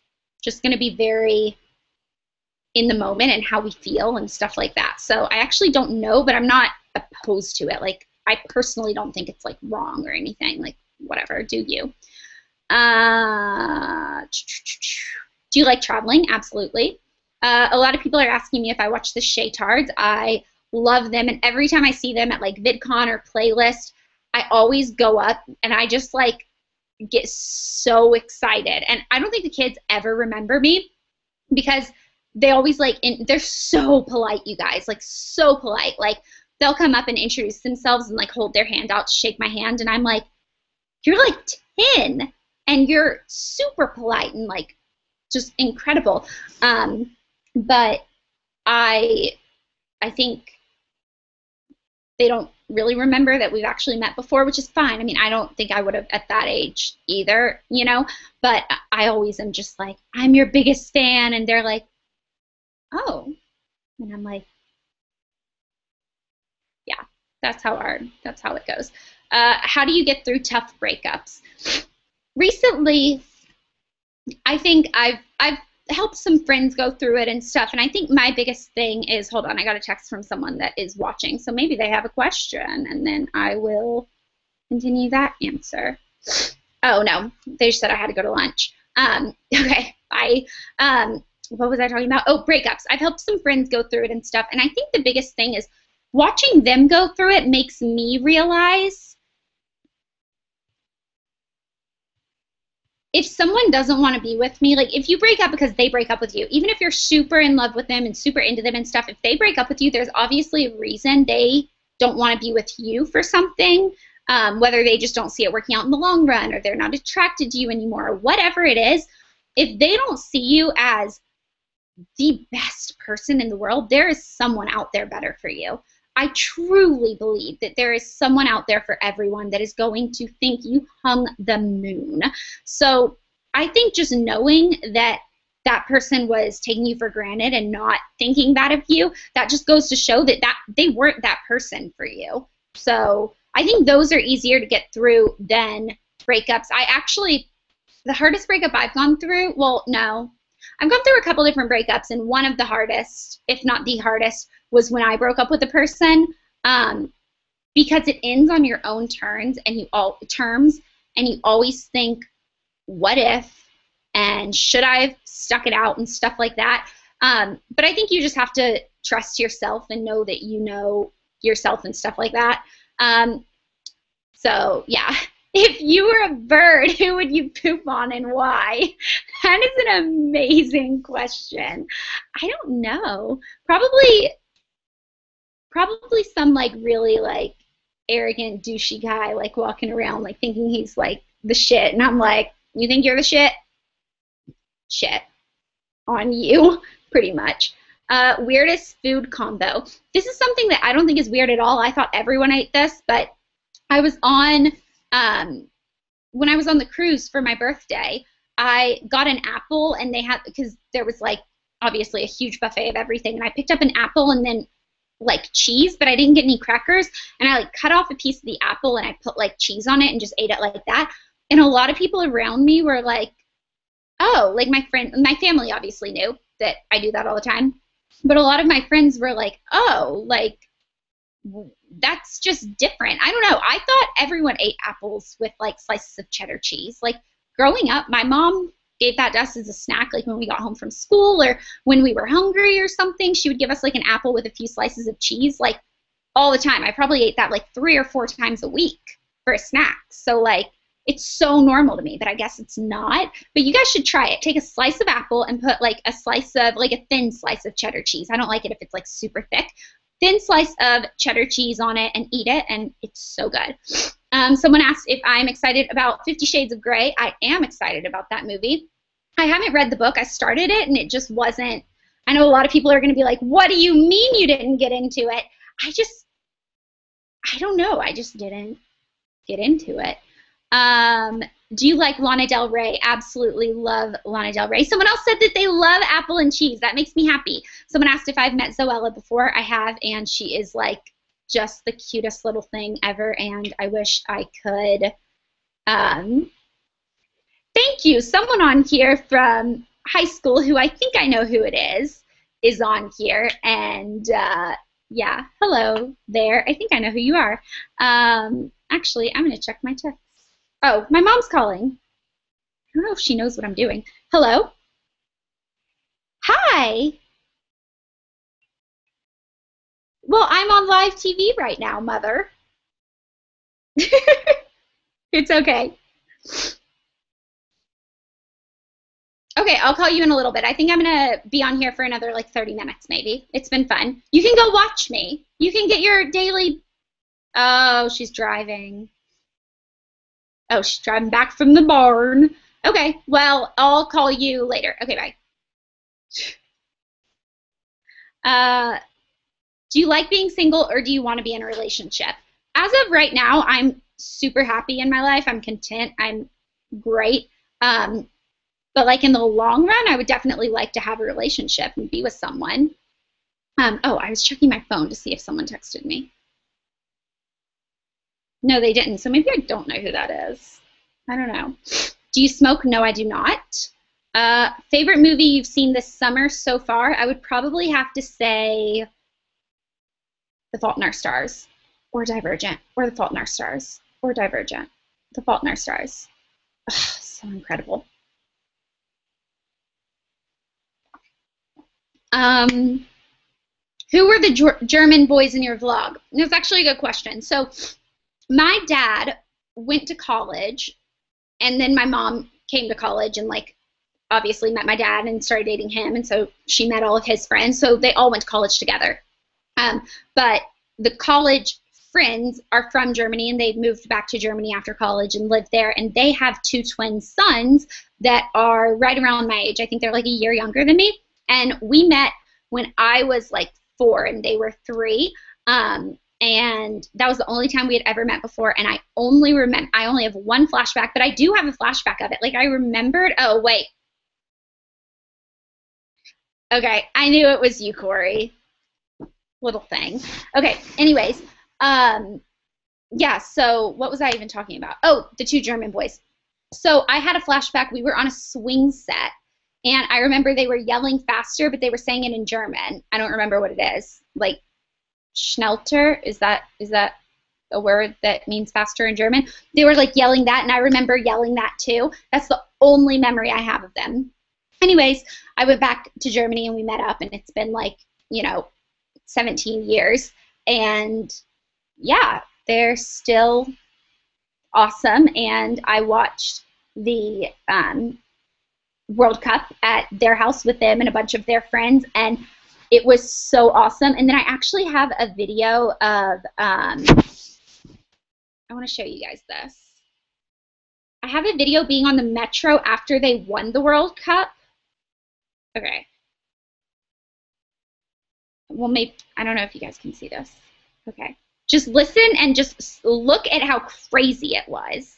just going to be very in the moment and how we feel and stuff like that. So I actually don't know, but I'm not opposed to it. Like, I personally don't think it's like wrong or anything. Like, whatever, do you? Do you like traveling? Absolutely. A lot of people are asking me if I watch the Shaytards. I love them, and every time I see them at like VidCon or Playlist, I always go up and I just like get so excited. And I don't think the kids ever remember me because they always like, they're so polite, you guys, like so polite. Like, they'll come up and introduce themselves and like hold their hand out to shake my hand, and I'm like, you're like 10 and you're super polite and like just incredible. But I think they don't really remember that we've actually met before, which is fine. I mean, I don't think I would have at that age either, you know, but I always am just like, I'm your biggest fan, and they're like, oh, and I'm like, yeah, that's how it goes. How do you get through tough breakups? Recently, I think I've helped some friends go through it and stuff, and I think my biggest thing is, hold on, I got a text from someone that is watching, so maybe they have a question, and then I will continue that answer. Oh, no, they just said I had to go to lunch. Okay, bye. What was I talking about? Oh, breakups. I've helped some friends go through it and stuff, and I think the biggest thing is watching them go through it makes me realize if someone doesn't want to be with me, like if you break up because they break up with you, even if you're super in love with them and super into them and stuff, if they break up with you, there's obviously a reason they don't want to be with you for something, whether they just don't see it working out in the long run or they're not attracted to you anymore or whatever it is. If they don't see you as the best person in the world, there is someone out there better for you. I truly believe that there is someone out there for everyone that is going to think you hung the moon. So I think just knowing that that person was taking you for granted and not thinking that of you, that just goes to show that they weren't that person for you. So I think those are easier to get through than breakups. I actually The hardest breakup I've gone through, well, no. I've gone through a couple different breakups, and one of the hardest, if not the hardest, was when I broke up with a person, because it ends on your own terms, and you always think, what if, and should I have stuck it out and stuff like that. But I think you just have to trust yourself and know that you know yourself and stuff like that. So yeah, if you were a bird, who would you poop on and why? That is an amazing question. I don't know. Probably some like really like arrogant douchey guy like walking around like thinking he's like the shit, and I'm like, you think you're the shit? Shit on you, pretty much. Weirdest food combo. This is something that I don't think is weird at all. I thought everyone ate this, but I was on, when I was on the cruise for my birthday, I got an apple, and they had, because there was like obviously a huge buffet of everything, and I picked up an apple and then like cheese, but I didn't get any crackers, and I like cut off a piece of the apple and I put like cheese on it and just ate it like that. And a lot of people around me were like, oh, like my family obviously knew that I do that all the time, but a lot of my friends were like, oh, like that's just different. I don't know. I thought everyone ate apples with like slices of cheddar cheese. Like growing up, my mom gave that to us as a snack, like when we got home from school or when we were hungry or something. She would give us like an apple with a few slices of cheese, like all the time. I probably ate that like 3 or 4 times a week for a snack. So like it's so normal to me, but I guess it's not. But you guys should try it. Take a slice of apple and put like a slice of, like a thin slice of cheddar cheese. I don't like it if it's like super thick. Thin slice of cheddar cheese on it and eat it, and it's so good. Someone asked if I'm excited about 50 Shades of Grey. I am excited about that movie. I haven't read the book. I started it, and it just wasn't. I know a lot of people are going to be like, what do you mean you didn't get into it? I don't know. I just didn't get into it. Do you like Lana Del Rey? Absolutely love Lana Del Rey. Someone else said that they love apple and cheese. That makes me happy. Someone asked if I've met Zoella before. I have, and she is like just the cutest little thing ever, and I wish I could. Thank you. Someone on here from high school, who I think I know who it is on here, and yeah, hello there. I think I know who you are. Actually, I'm going to check my text. Oh, my mom's calling. I don't know if she knows what I'm doing. Hello? Hi. Well, I'm on live TV right now, Mother. It's okay. Okay, I'll call you in a little bit. I think I'm going to be on here for another like 30 minutes maybe. It's been fun. You can go watch me. You can get your daily... Oh, she's driving. Oh, she's driving back from the barn. Okay, well, I'll call you later. Okay, bye. Do you like being single, or do you want to be in a relationship? As of right now, I'm super happy in my life. I'm content. I'm great. But like in the long run, I would definitely like to have a relationship and be with someone. Oh, I was checking my phone to see if someone texted me. No, they didn't, so maybe I don't know who that is. I don't know. Do you smoke? No, I do not. Favorite movie you've seen this summer so far? I would probably have to say The Fault in Our Stars, or Divergent, or The Fault in Our Stars, or Divergent. The Fault in Our Stars. Ugh, so incredible. Who were the German boys in your vlog? That's actually a good question. So my dad went to college, and then my mom came to college and like obviously met my dad and started dating him, and so she met all of his friends, so they all went to college together. But the college friends are from Germany, and they moved back to Germany after college and lived there, and they have 2 twin sons that are right around my age. I think they're like a year younger than me, and we met when I was like 4 and they were 3. And that was the only time we had ever met before, and I only have one flashback, but I do have a flashback of it. Like I remembered, oh wait. Okay, I knew it was you, Corey. Little thing. Okay, anyways, yeah, so what was I even talking about? Oh, the 2 German boys. So I had a flashback. We were on a swing set, and I remember they were yelling faster, but they were saying it in German. I don't remember what it is. Like Schnelter, is that a word that means faster in German? They were like yelling that, and I remember yelling that too. That's the only memory I have of them. Anyways, I went back to Germany and we met up, and it's been like, 17 years. And yeah, they're still awesome. And I watched the World Cup at their house with them and a bunch of their friends, and it was so awesome. And then I actually have a video of, I want to show you guys this. I have a video being on the metro after they won the World Cup. Okay. Well, maybe, I don't know if you guys can see this. Okay. Just listen and just look at how crazy it was.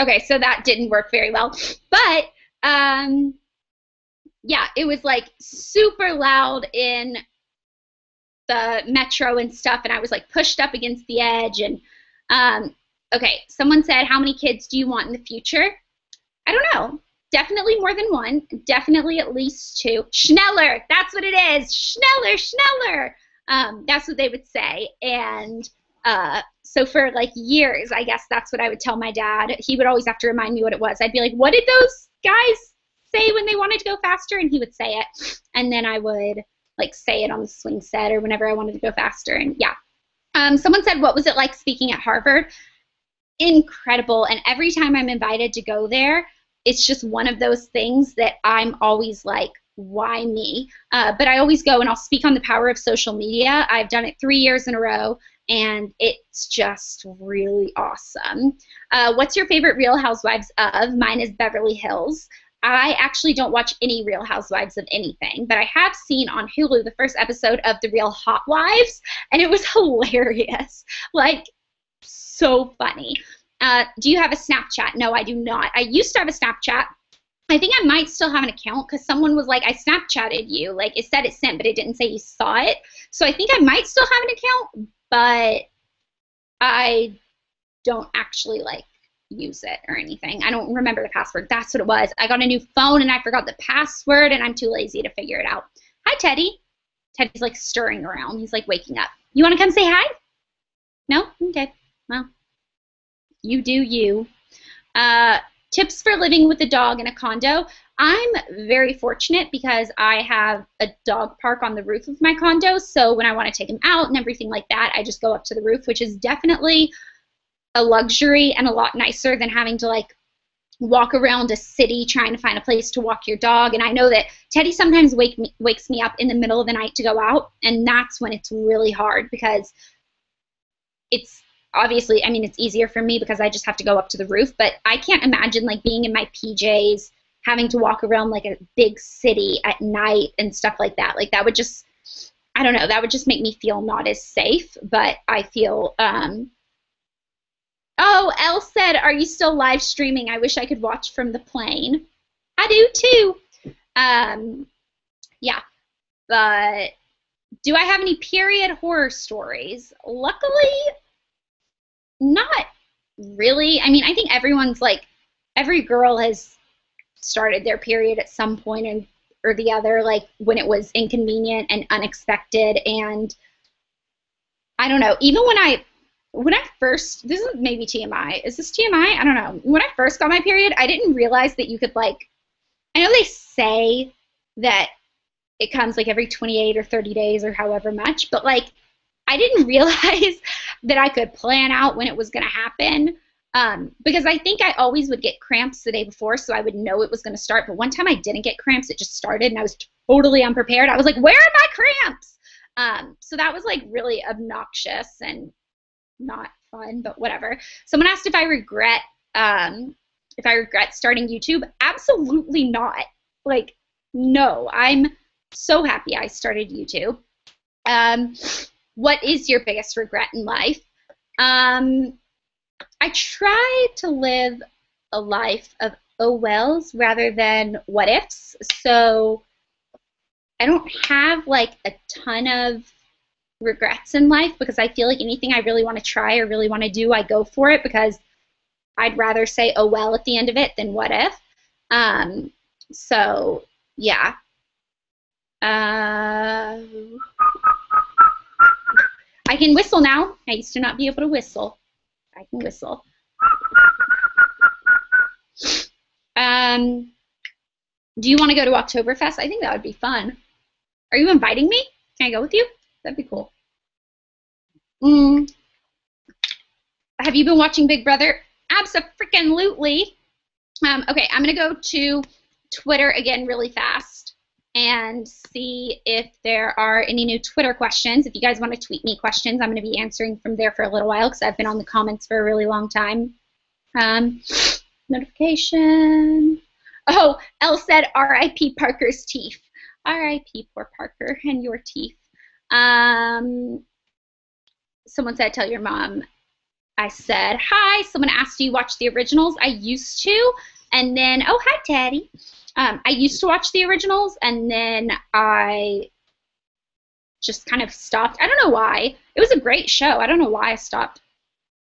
Okay, so that didn't work very well. But, yeah, it was like super loud in the metro and stuff, and I was like pushed up against the edge. And okay, someone said, how many kids do you want in the future? I don't know. Definitely more than one. Definitely at least two. Schneller, that's what it is. Schneller, Schneller. That's what they would say. And so for like years, I guess that's what I would tell my dad. He would always have to remind me what it was. I'd be like, what did those guys say when they wanted to go faster? And he would say it. And then I would like say it on the swing set or whenever I wanted to go faster. And yeah. Someone said, what was it like speaking at Harvard? Incredible. And every time I'm invited to go there, it's just one of those things that I'm always like, why me? But I always go and I'll speak on the power of social media. I've done it 3 years in a row, and it's just really awesome. What's your favorite Real Housewives of? Mine is Beverly Hills. I actually don't watch any Real Housewives of anything, but I have seen on Hulu the first episode of The Real Hot Wives, and it was hilarious. Like, so funny. Do you have a Snapchat? No, I do not. I used to have a Snapchat. I think I might still have an account because someone was like, I Snapchatted you. Like, it said it sent, but it didn't say you saw it. So I think I might still have an account, but I don't actually, like, use it or anything. I don't remember the password. That's what it was. I got a new phone, and I forgot the password, and I'm too lazy to figure it out. Hi, Teddy. Teddy's, like, stirring around. He's, like, waking up. You want to come say hi? No? Okay. Well, you do you. Tips for living with a dog in a condo. I'm very fortunate because I have a dog park on the roof of my condo, so when I want to take him out and everything like that, I just go up to the roof, which is definitely a luxury and a lot nicer than having to like walk around a city trying to find a place to walk your dog. And I know that Teddy sometimes wakes me up in the middle of the night to go out, and that's when it's really hard because it's obviously, I mean, it's easier for me because I just have to go up to the roof, but I can't imagine like being in my PJs, having to walk around like a big city at night and stuff like that. Like that would just, I don't know, that would just make me feel not as safe, but I feel, oh, Elle said, are you still live streaming? I wish I could watch from the plane. I do too. Yeah, but do I have any period horror stories? Luckily, not really. I mean, I think everyone's like, every girl has started their period at some point or the other, like when it was inconvenient and unexpected. And I don't know, even when I first, this is maybe TMI. Is this TMI? I don't know. When I first got my period, I didn't realize that you could like, I know they say that it comes like every 28 or 30 days or however much, but like, I didn't realize that I could plan out when it was going to happen because I think I always would get cramps the day before, so I would know it was going to start. But one time I didn't get cramps. It just started, and I was totally unprepared. I was like, where are my cramps? So that was like really obnoxious and not fun, but whatever. Someone asked if I regret starting YouTube. Absolutely not. Like, no, I'm so happy I started YouTube. What is your biggest regret in life? I try to live a life of oh wells rather than what ifs. So I don't have like a ton of regrets in life because I feel like anything I really want to try or really want to do, I go for it because I'd rather say oh well at the end of it than what if. So yeah. I can whistle now. I used to not be able to whistle. I can whistle. Do you want to go to Oktoberfest? I think that would be fun. Are you inviting me? Can I go with you? That'd be cool. Have you been watching Big Brother? Abso-freaking-lutely. Okay, I'm going to go to Twitter again really fast and see if there are any new Twitter questions. If you guys want to tweet me questions, I'm going to be answering from there for a little while because I've been on the comments for a really long time. Notification. Oh, Elle said R.I.P. Parker's teeth. R.I.P. poor Parker and your teeth. Someone said, tell your mom. I said, hi. Someone asked, do you watch the originals? I used to. And then, oh, hi, Teddy. I used to watch the originals, and then I just kind of stopped. I don't know why. It was a great show. I don't know why I stopped.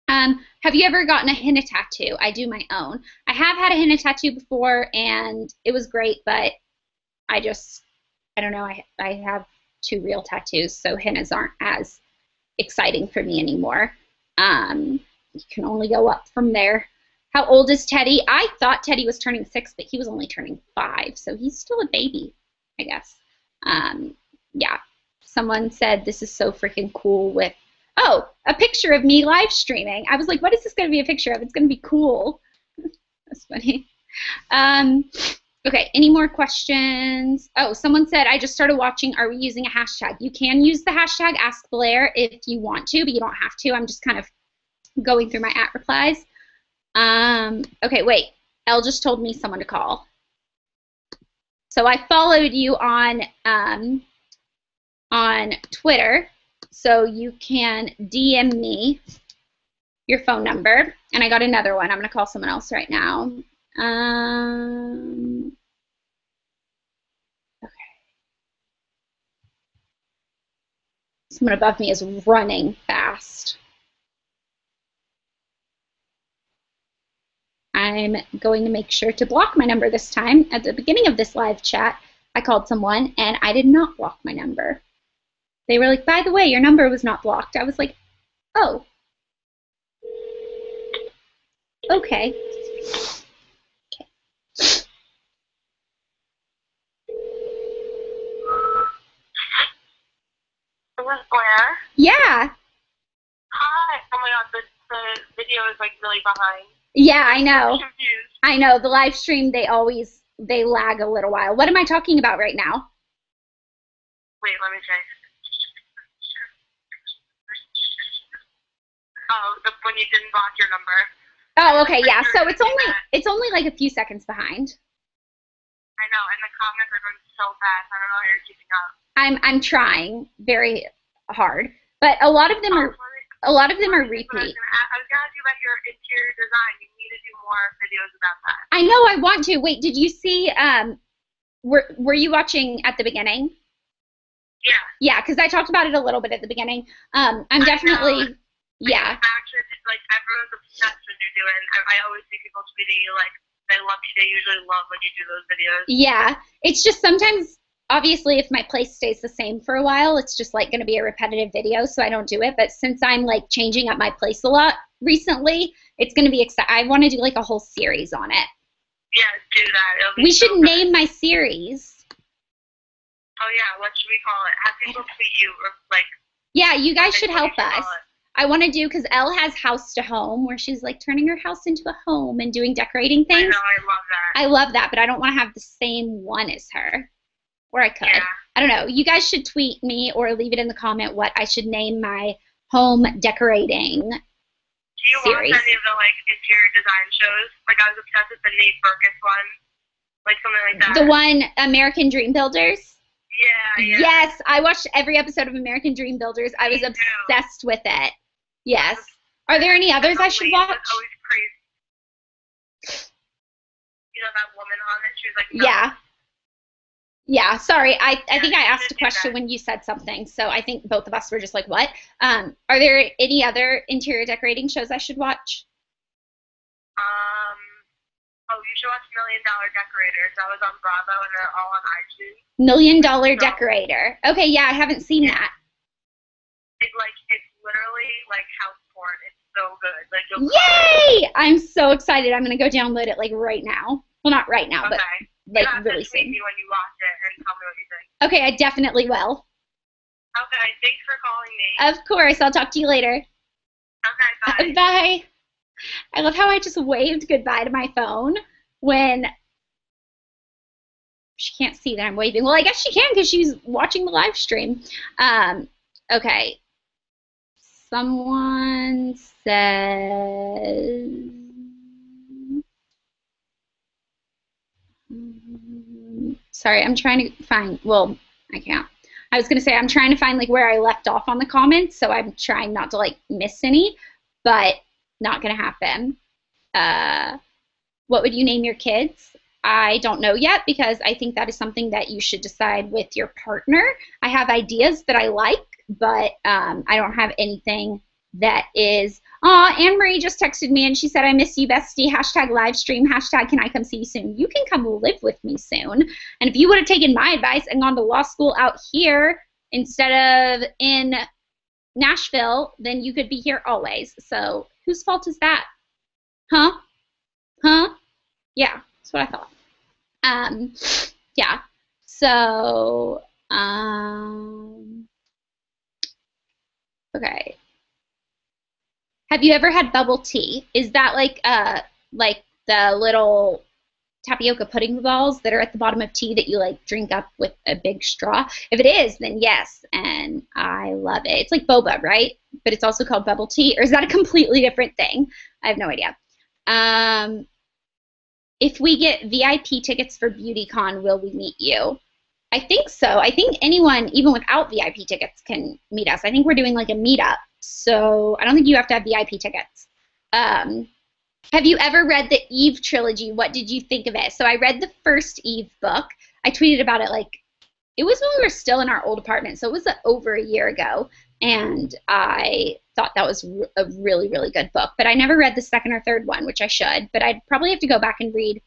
Have you ever gotten a henna tattoo? I do my own. I have had a henna tattoo before, and it was great, but I don't know. I have 2 real tattoos, so hennas aren't as exciting for me anymore. You can only go up from there. How old is Teddy? I thought Teddy was turning 6, but he was only turning 5, so he's still a baby, I guess. Yeah. Someone said this is so freaking cool with, oh, a picture of me live streaming. I was like, what is this going to be a picture of? It's going to be cool. That's funny. Okay, any more questions? Oh, someone said, I just started watching. Are we using a hashtag? You can use the hashtag Ask Blair if you want to, but you don't have to. I'm just kind of going through my @replies. Okay, wait. Elle just told me someone to call. So I followed you on Twitter, so you can DM me your phone number. And I got another one. I'm going to call someone else right now. Okay. Someone above me is running fast. I'm going to make sure to block my number this time. At the beginning of this live chat, I called someone, and I did not block my number. They were like, by the way, your number was not blocked. I was like, oh. Okay. Is this Blair? Yeah. Hi. Oh my god, the video is like really behind. Yeah, I know. I'm confused. I know. The live stream, they lag a little while. What am I talking about right now? Wait, let me check. Oh, when you didn't block your number. Oh, okay, yeah. So it's only like a few seconds behind. I know, and the comments are going so fast. I don't know how you're keeping up. I'm trying very hard, but a lot of them are repeat. I was gonna ask you about your interior design. You need to do more videos about that. I know, I want to. Wait, did you see? Were you watching at the beginning? Yeah. Yeah, because I talked about it a little bit at the beginning. I'm definitely. Yeah. Actually, like everyone's obsessed with you doing. I always see people tweeting you like they usually love when you do those videos. Yeah, it's just sometimes. Obviously, if my place stays the same for a while, it's just like going to be a repetitive video, so I don't do it. But since I'm like changing up my place a lot recently, it's going to be exciting. I want to do like a whole series on it. Yeah, do that. We should name my series. Oh yeah, what should we call it? Have people tweet you or like? Yeah, you guys should help us. I want to do, because Elle has House to Home, where she's like turning her house into a home and doing decorating things. I know, I love that. I love that, but I don't want to have the same one as her. Or I could. Yeah. I don't know. You guys should tweet me or leave it in the comment what I should name my home decorating series. Do you series. watch any of the like interior design shows? Like I was obsessed with the Nate Berkus one, like something like that. The one American Dream Builders. Yeah. Yes, I watched every episode of American Dream Builders. I was obsessed with it. Yes. Are there any others I should watch? That's always crazy. You know that woman on it? She was like, no. Yeah. Yeah, sorry. I Yeah, think I she asked a did do question that. when you said something, so I think both of us were just like, what? Are there any other interior decorating shows I should watch? Um, oh, you should watch Million Dollar Decorators. That was on Bravo, and they're all on iTunes. Million Dollar So, Decorator. Okay, yeah, I haven't seen yeah, that. it's literally like house porn. It's so good. Like, you'll cry. Yay! I'm so excited. I'm gonna go download it like right now. Well, not right now, but Okay. You like have to really tweet soon. me when you watch it and tell me what you think. Okay, I definitely will. Okay, thanks for calling me. Of course, I'll talk to you later. Okay, bye. Bye. I love how I just waved goodbye to my phone when she can't see that I'm waving. Well, I guess she can because she's watching the live stream. Okay. Someone says, sorry, I'm trying to find, well, I can't. I was going to say I'm trying to find like where I left off on the comments, so I'm trying not to like miss any, but not going to happen. What would you name your kids? I don't know yet because I think that is something that you should decide with your partner. I have ideas that I like, but I don't have anything that is. Aw, Anne Marie just texted me and she said, I miss you, bestie. Hashtag live stream. Hashtag can I come see you soon? You can come live with me soon. And if you would have taken my advice and gone to law school out here instead of in Nashville, then you could be here always. So whose fault is that? Huh? Huh? Yeah, that's what I thought. Um, yeah. So, okay. Have you ever had bubble tea? Is that like the little tapioca pudding balls that are at the bottom of tea that you like drink up with a big straw? If it is, then yes, and I love it. It's like boba, right? But it's also called bubble tea, or is that a completely different thing? I have no idea. Um, if we get VIP tickets for BeautyCon, will we meet you? I think so. I think anyone, even without VIP tickets, can meet us. I think we're doing like a meetup, so I don't think you have to have VIP tickets. Um, have you ever read the Eve trilogy? What did you think of it? So I read the first Eve book. I tweeted about it like it was when we were still in our old apartment, so it was over a year ago, and I thought that was a really, really good book. But I never read the second or third one, which I should. But I'd probably have to go back and read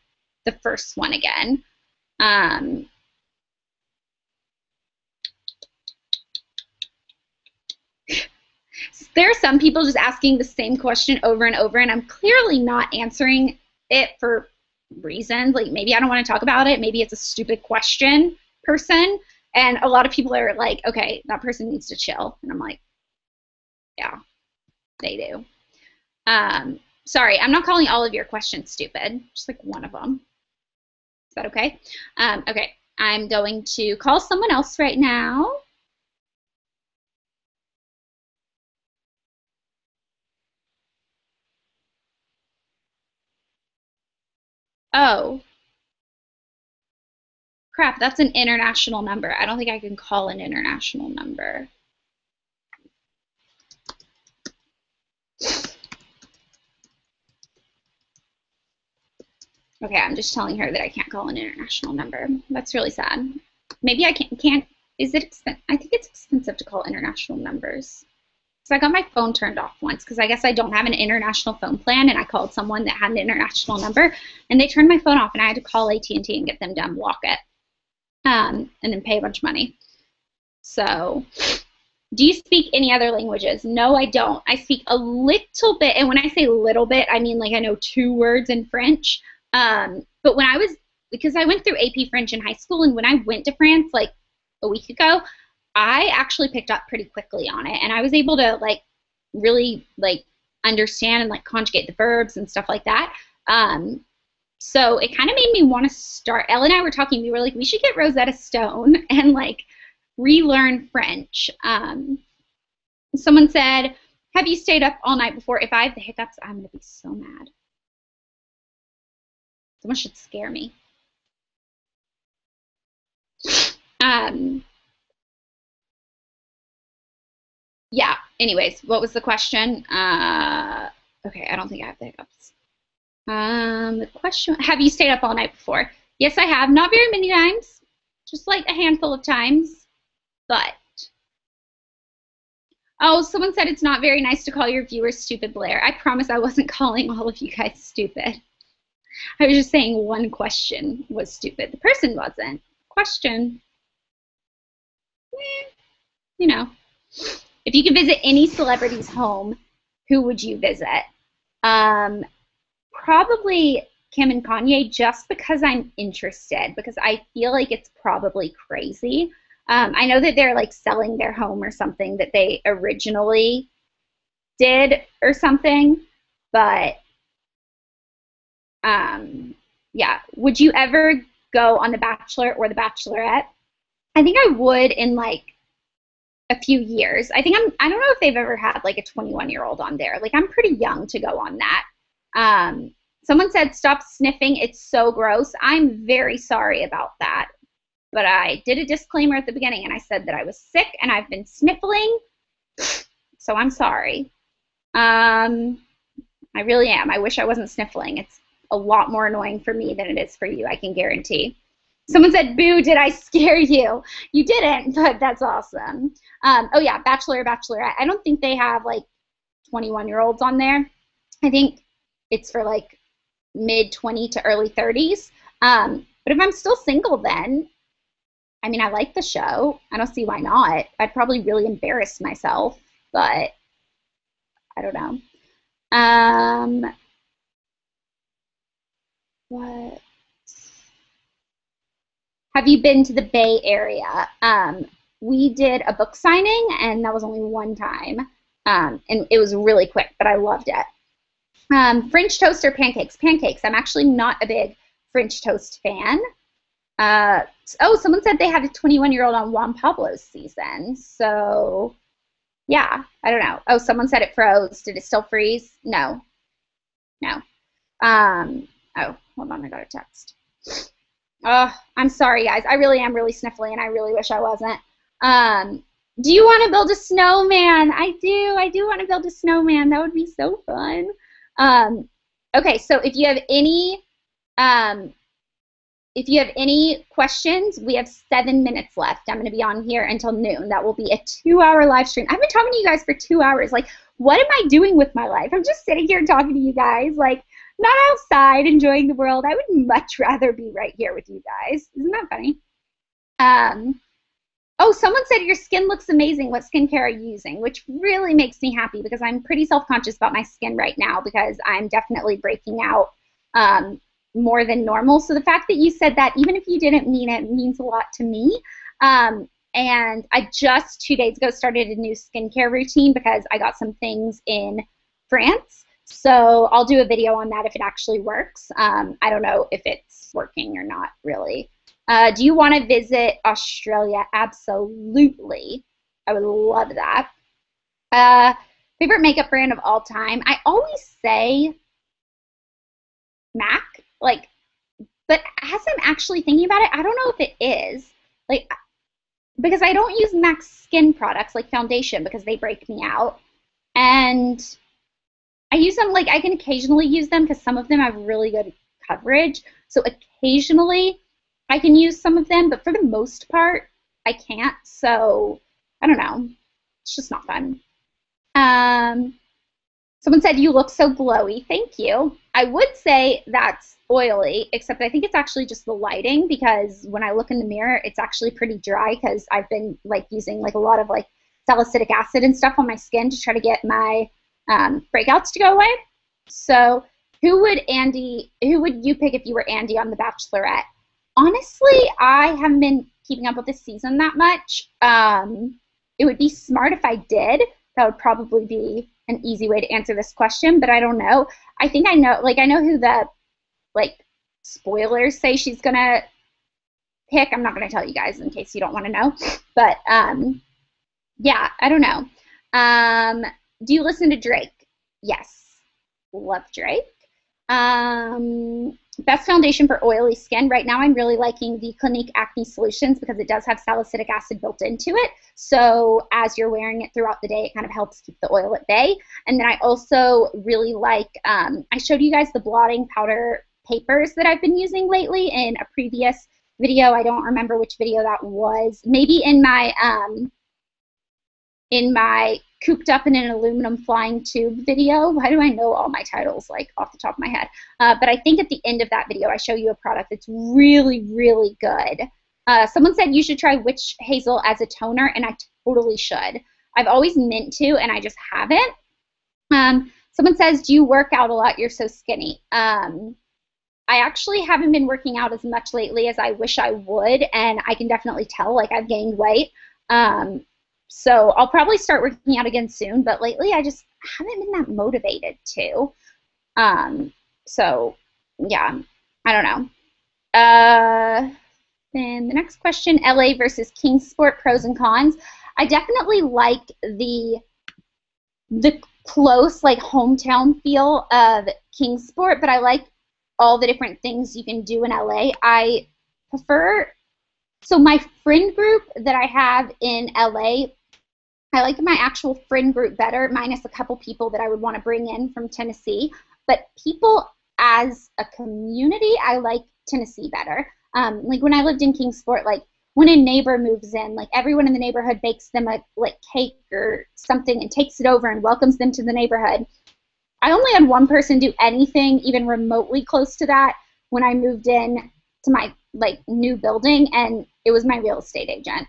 the first one again. Um, there are some people just asking the same question over and over, and I'm clearly not answering it for reasons. Like maybe I don't want to talk about it. Maybe it's a stupid question person. And a lot of people are like, okay, that person needs to chill. And I'm like, yeah, they do. Sorry, I'm not calling all of your questions stupid, just like one of them. Is that okay? Okay, I'm going to call someone else right now. Oh, crap, that's an international number. I don't think I can call an international number. Okay, I'm just telling her that I can't call an international number. That's really sad. Maybe I can't. Is it expensive? I think it's expensive to call international numbers. So I got my phone turned off once because I guess I don't have an international phone plan, and I called someone that had an international number, and they turned my phone off, and I had to call AT&T and get them to unblock it, and then pay a bunch of money. So, do you speak any other languages? No, I don't. I speak a little bit, and when I say little bit, I mean like I know 2 words in French. But when I was, because I went through AP French in high school, and when I went to France like a week ago, I actually picked up pretty quickly on it, and I was able to like really like understand and like conjugate the verbs and stuff like that. So it kind of made me want to start. Elle and I were talking. We were like, we should get Rosetta Stone and like relearn French. Someone said, have you stayed up all night before? If I have the hiccups, I'm going to be so mad. Someone should scare me. Yeah, anyways, what was the question? Okay, I don't think I have the hiccups. The question, have you stayed up all night before? Yes, I have. Not very many times, just like a handful of times, but oh, someone said it's not very nice to call your viewers stupid, Blair. I promise I wasn't calling all of you guys stupid. I was just saying one question was stupid. The person wasn't. Question, you know. If you could visit any celebrity's home, who would you visit? Um, Probably Kim and Kanye, just because I'm interested, because I feel like it's probably crazy. I know that they're like selling their home or something that they originally did or something, but yeah. Would you ever go on The Bachelor or The Bachelorette? I think I would in like a few years. I don't know if they've ever had like a 21-year-old on there. Like I'm pretty young to go on that. Someone said stop sniffing. It's so gross. I'm very sorry about that. But I did a disclaimer at the beginning and I said that I was sick and I've been sniffling. So I'm sorry. I really am. I wish I wasn't sniffling. It's a lot more annoying for me than it is for you, I can guarantee. Someone said, boo, did I scare you? You didn't, but that's awesome. Oh, yeah, Bachelor, Bachelorette. I don't think they have, like, 21-year-olds on there. I think it's for, like, mid-20 to early 30s. But if I'm still single then, I mean, I like the show. I don't see why not. I'd probably really embarrass myself, but I don't know. What? Have you been to the Bay Area? We did a book signing, and that was only one time. And it was really quick, but I loved it. French toast or pancakes? Pancakes. I'm actually not a big French toast fan. Oh, someone said they had a 21-year-old on Juan Pablo's season. So, yeah, I don't know. Oh, someone said it froze. Did it still freeze? No. No. Oh, hold on. I got a text. Oh, I'm sorry, guys. I really am really sniffly, and I really wish I wasn't. Do you want to build a snowman? I do. I do want to build a snowman. That would be so fun. Okay, so if you have any questions, we have 7 minutes left. I'm going to be on here until noon. That will be a 2-hour live stream. I've been talking to you guys for 2 hours. Like, what am I doing with my life? I'm just sitting here talking to you guys, like, not outside enjoying the world. I would much rather be right here with you guys. Isn't that funny? Oh, someone said your skin looks amazing. What skincare are you using? Which really makes me happy because I'm pretty self-conscious about my skin right now because I'm definitely breaking out more than normal. So the fact that you said that, even if you didn't mean it, means a lot to me. And I just 2 days ago started a new skincare routine because I got some things in France. So I'll do a video on that if it actually works. I don't know if it's working or not, really. Do you want to visit Australia? Absolutely. I would love that. Favorite makeup brand of all time? I always say MAC. Like, but as I'm actually thinking about it, I don't know if it is. Like, because I don't use MAC skin products like foundation because they break me out. And I use them, like, I can occasionally use them because some of them have really good coverage. So occasionally I can use some of them, but for the most part, I can't. So I don't know. It's just not fun. Someone said you look so glowy. Thank you. I would say that's oily, except I think it's actually just the lighting because when I look in the mirror, it's actually pretty dry because I've been like using like a lot of like salicylic acid and stuff on my skin to try to get my breakouts to go away. So who would you pick if you were Andy on The Bachelorette? Honestly, I haven't been keeping up with this season that much. It would be smart if I did. That would probably be an easy way to answer this question, but I don't know. I think I know, like I know who the like spoilers say she's gonna pick. I'm not gonna tell you guys in case you don't want to know, but yeah, I don't know. Do you listen to Drake? Yes, love Drake. Best foundation for oily skin. Right now I'm really liking the Clinique Acne Solutions because it does have salicylic acid built into it. So as you're wearing it throughout the day, it kind of helps keep the oil at bay. And then I also really like, I showed you guys the blotting powder papers that I've been using lately in a previous video. I don't remember which video that was. Maybe in my cooped up in an aluminum flying tube video. Why do I know all my titles like off the top of my head? But I think at the end of that video, I show you a product that's really, really good. Someone said you should try Witch Hazel as a toner, and I totally should. I've always meant to, and I just haven't. Someone says, do you work out a lot? You're so skinny. I actually haven't been working out as much lately as I wish I would, and I can definitely tell like I've gained weight. So I'll probably start working out again soon, but lately I just haven't been that motivated to. So yeah, I don't know. Then the next question, LA versus Kingsport, pros and cons. I definitely like the close like hometown feel of Kingsport, but I like all the different things you can do in LA. I prefer, so my friend group that I have in LA, I like my actual friend group better, minus a couple people that I would want to bring in from Tennessee. But people as a community, I like Tennessee better. Like when I lived in Kingsport, like when a neighbor moves in, like everyone in the neighborhood bakes them a like cake or something and takes it over and welcomes them to the neighborhood. I only had one person do anything even remotely close to that when I moved in to my like new building, and it was my real estate agent.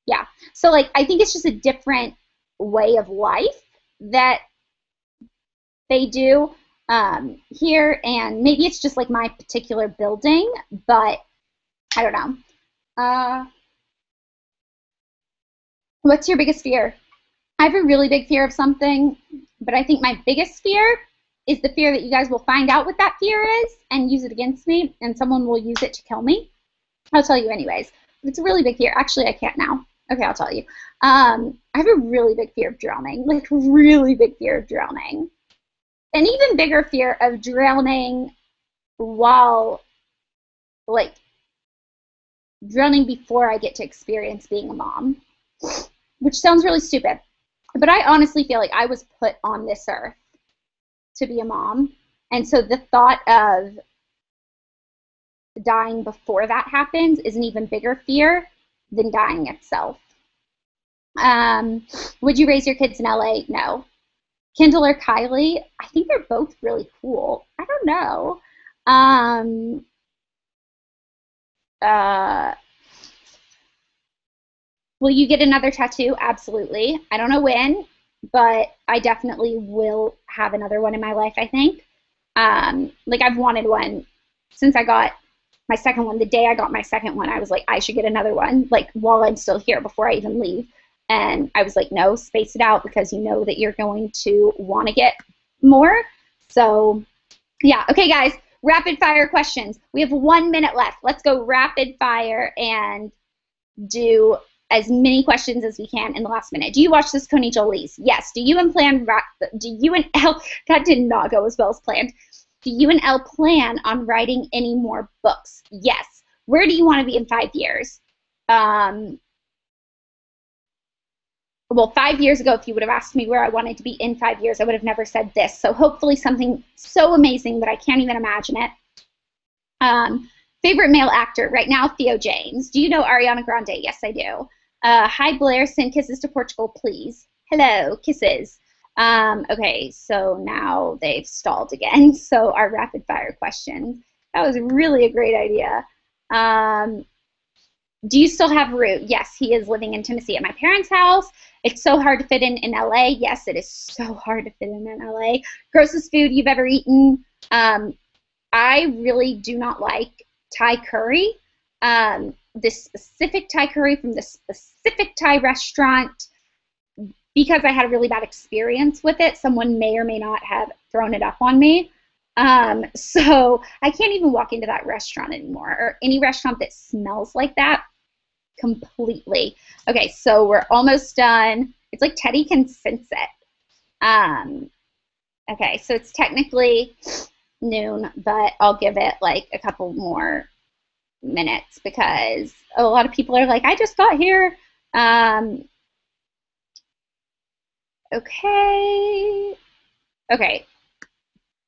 Yeah, so like I think it's just a different way of life that they do here, and maybe it's just like my particular building, but I don't know. What's your biggest fear? I have a really big fear of something, but I think my biggest fear is the fear that you guys will find out what that fear is and use it against me, and someone will use it to kill me. I'll tell you anyways. It's a really big fear. Actually, I can't now. Okay, I'll tell you. I have a really big fear of drowning, like really big fear of drowning. An even bigger fear of drowning while, like, drowning before I get to experience being a mom, which sounds really stupid. But I honestly feel like I was put on this earth to be a mom. And so the thought of dying before that happens is an even bigger fear than dying itself. Would you raise your kids in LA? No. Kendall or Kylie? I think they're both really cool. I don't know. Will you get another tattoo? Absolutely. I don't know when, but I definitely will have another one in my life, I think. Like I've wanted one since I got my second one. The day I got my second one, I was like, I should get another one, like while I'm still here before I even leave. And I was like, no, space it out because you know that you're going to want to get more. So yeah, okay guys, rapid fire questions. We have 1 minute left. Let's go rapid fire and do as many questions as we can in the last minute. Do you watch this Coney Jolie's? Yes. Do you and Elle, that did not go as well as planned. Do you and Elle plan on writing any more books? Yes. Where do you want to be in 5 years? Well, 5 years ago, if you would have asked me where I wanted to be in 5 years, I would have never said this. So hopefully something so amazing that I can't even imagine it. Favorite male actor? Right now, Theo James. Do you know Ariana Grande? Yes, I do. Hi, Blair. Send kisses to Portugal, please. Hello, kisses. Okay, so now they've stalled again. So our rapid fire questions. That was really a great idea. Do you still have Root? Yes, he is living in Tennessee at my parents' house. It's so hard to fit in LA. Yes, it is so hard to fit in LA. Grossest food you've ever eaten? I really do not like Thai curry. This specific Thai curry from this specific Thai restaurant, because I had a really bad experience with it, someone may or may not have thrown it up on me. So I can't even walk into that restaurant anymore, or any restaurant that smells like that completely. Okay, so we're almost done. It's like Teddy can sense it. Okay, so it's technically noon, but I'll give it like a couple more minutes because a lot of people are like, I just got here. Okay. Okay.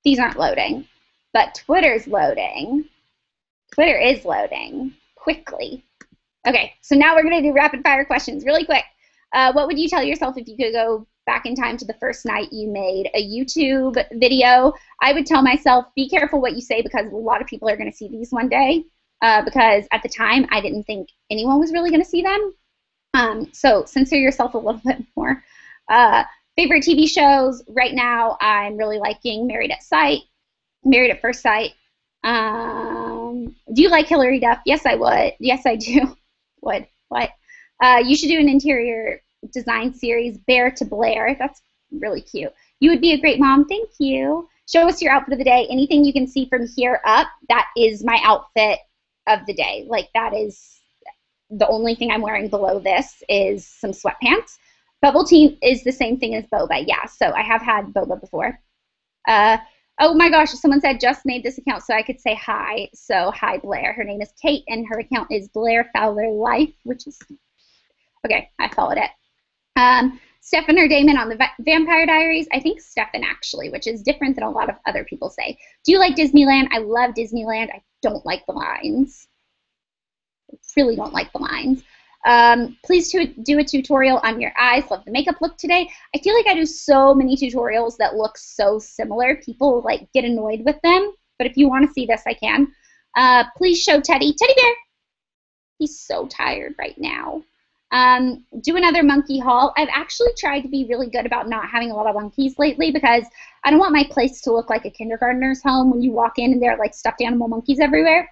These aren't loading, but Twitter's loading. Twitter is loading quickly. Okay, so now we're going to do rapid fire questions really quick. What would you tell yourself if you could go back in time to the first night you made a YouTube video? I would tell myself, be careful what you say because a lot of people are going to see these one day. Because at the time, I didn't think anyone was really going to see them. So censor yourself a little bit more. Favorite TV shows? Right now, I'm really liking Married at First Sight. Do you like Hillary Duff? Yes, I would. Yes, I do. Would. What? You should do an interior design series, Bear to Blair. That's really cute. You would be a great mom. Thank you. Show us your outfit of the day. Anything you can see from here up, that is my outfit of the day. Like, that is the only thing I'm wearing below this is some sweatpants. Bubble tea is the same thing as boba. Yeah, so I have had boba before. Oh my gosh, someone said just made this account so I could say hi. So hi, Blair. Her name is Kate, and her account is Blair Fowler Life, which is, okay, I followed it. Stefan or Damon on the Vampire Diaries? I think Stefan, actually, which is different than a lot of other people say. Do you like Disneyland? I love Disneyland. I don't like the lines. I really don't like the lines. Please do a tutorial on your eyes. Love the makeup look today. I feel like I do so many tutorials that look so similar. People like get annoyed with them. But if you want to see this, I can. Please show Teddy. Teddy bear. He's so tired right now. Do another monkey haul. I've actually tried to be really good about not having a lot of monkeys lately because I don't want my place to look like a kindergartner's home when you walk in and there are like stuffed animal monkeys everywhere.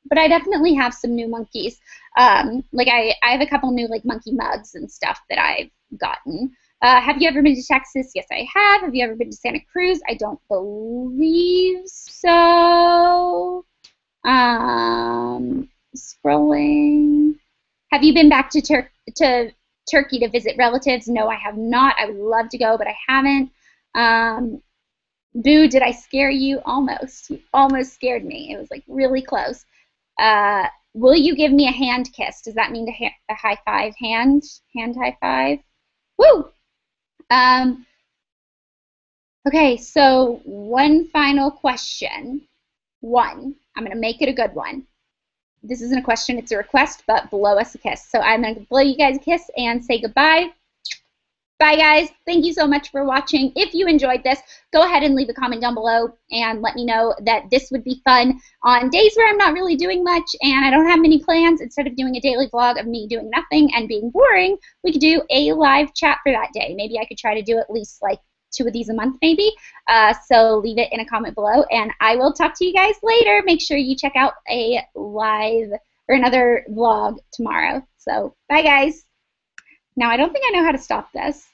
But I definitely have some new monkeys. Like I have a couple new like monkey mugs and stuff that I've gotten. Have you ever been to Texas? Yes, I have. Have you ever been to Santa Cruz? I don't believe so. Scrolling. Have you been back to Turkey to visit relatives? No, I have not. I would love to go, but I haven't. Boo, did I scare you? Almost. You almost scared me. It was like really close. Will you give me a hand kiss? Does that mean a high five? Hand high five? Woo! Okay, so one final question. I'm going to make it a good one. This isn't a question, it's a request, but blow us a kiss. So I'm going to blow you guys a kiss and say goodbye. Bye, guys. Thank you so much for watching. If you enjoyed this, go ahead and leave a comment down below and let me know that this would be fun on days where I'm not really doing much and I don't have many plans. Instead of doing a daily vlog of me doing nothing and being boring, we could do a live chat for that day. Maybe I could try to do at least like 2 of these a month maybe. So leave it in a comment below and I will talk to you guys later. Make sure you check out a live or another vlog tomorrow. So bye, guys. Now I don't think I know how to stop this.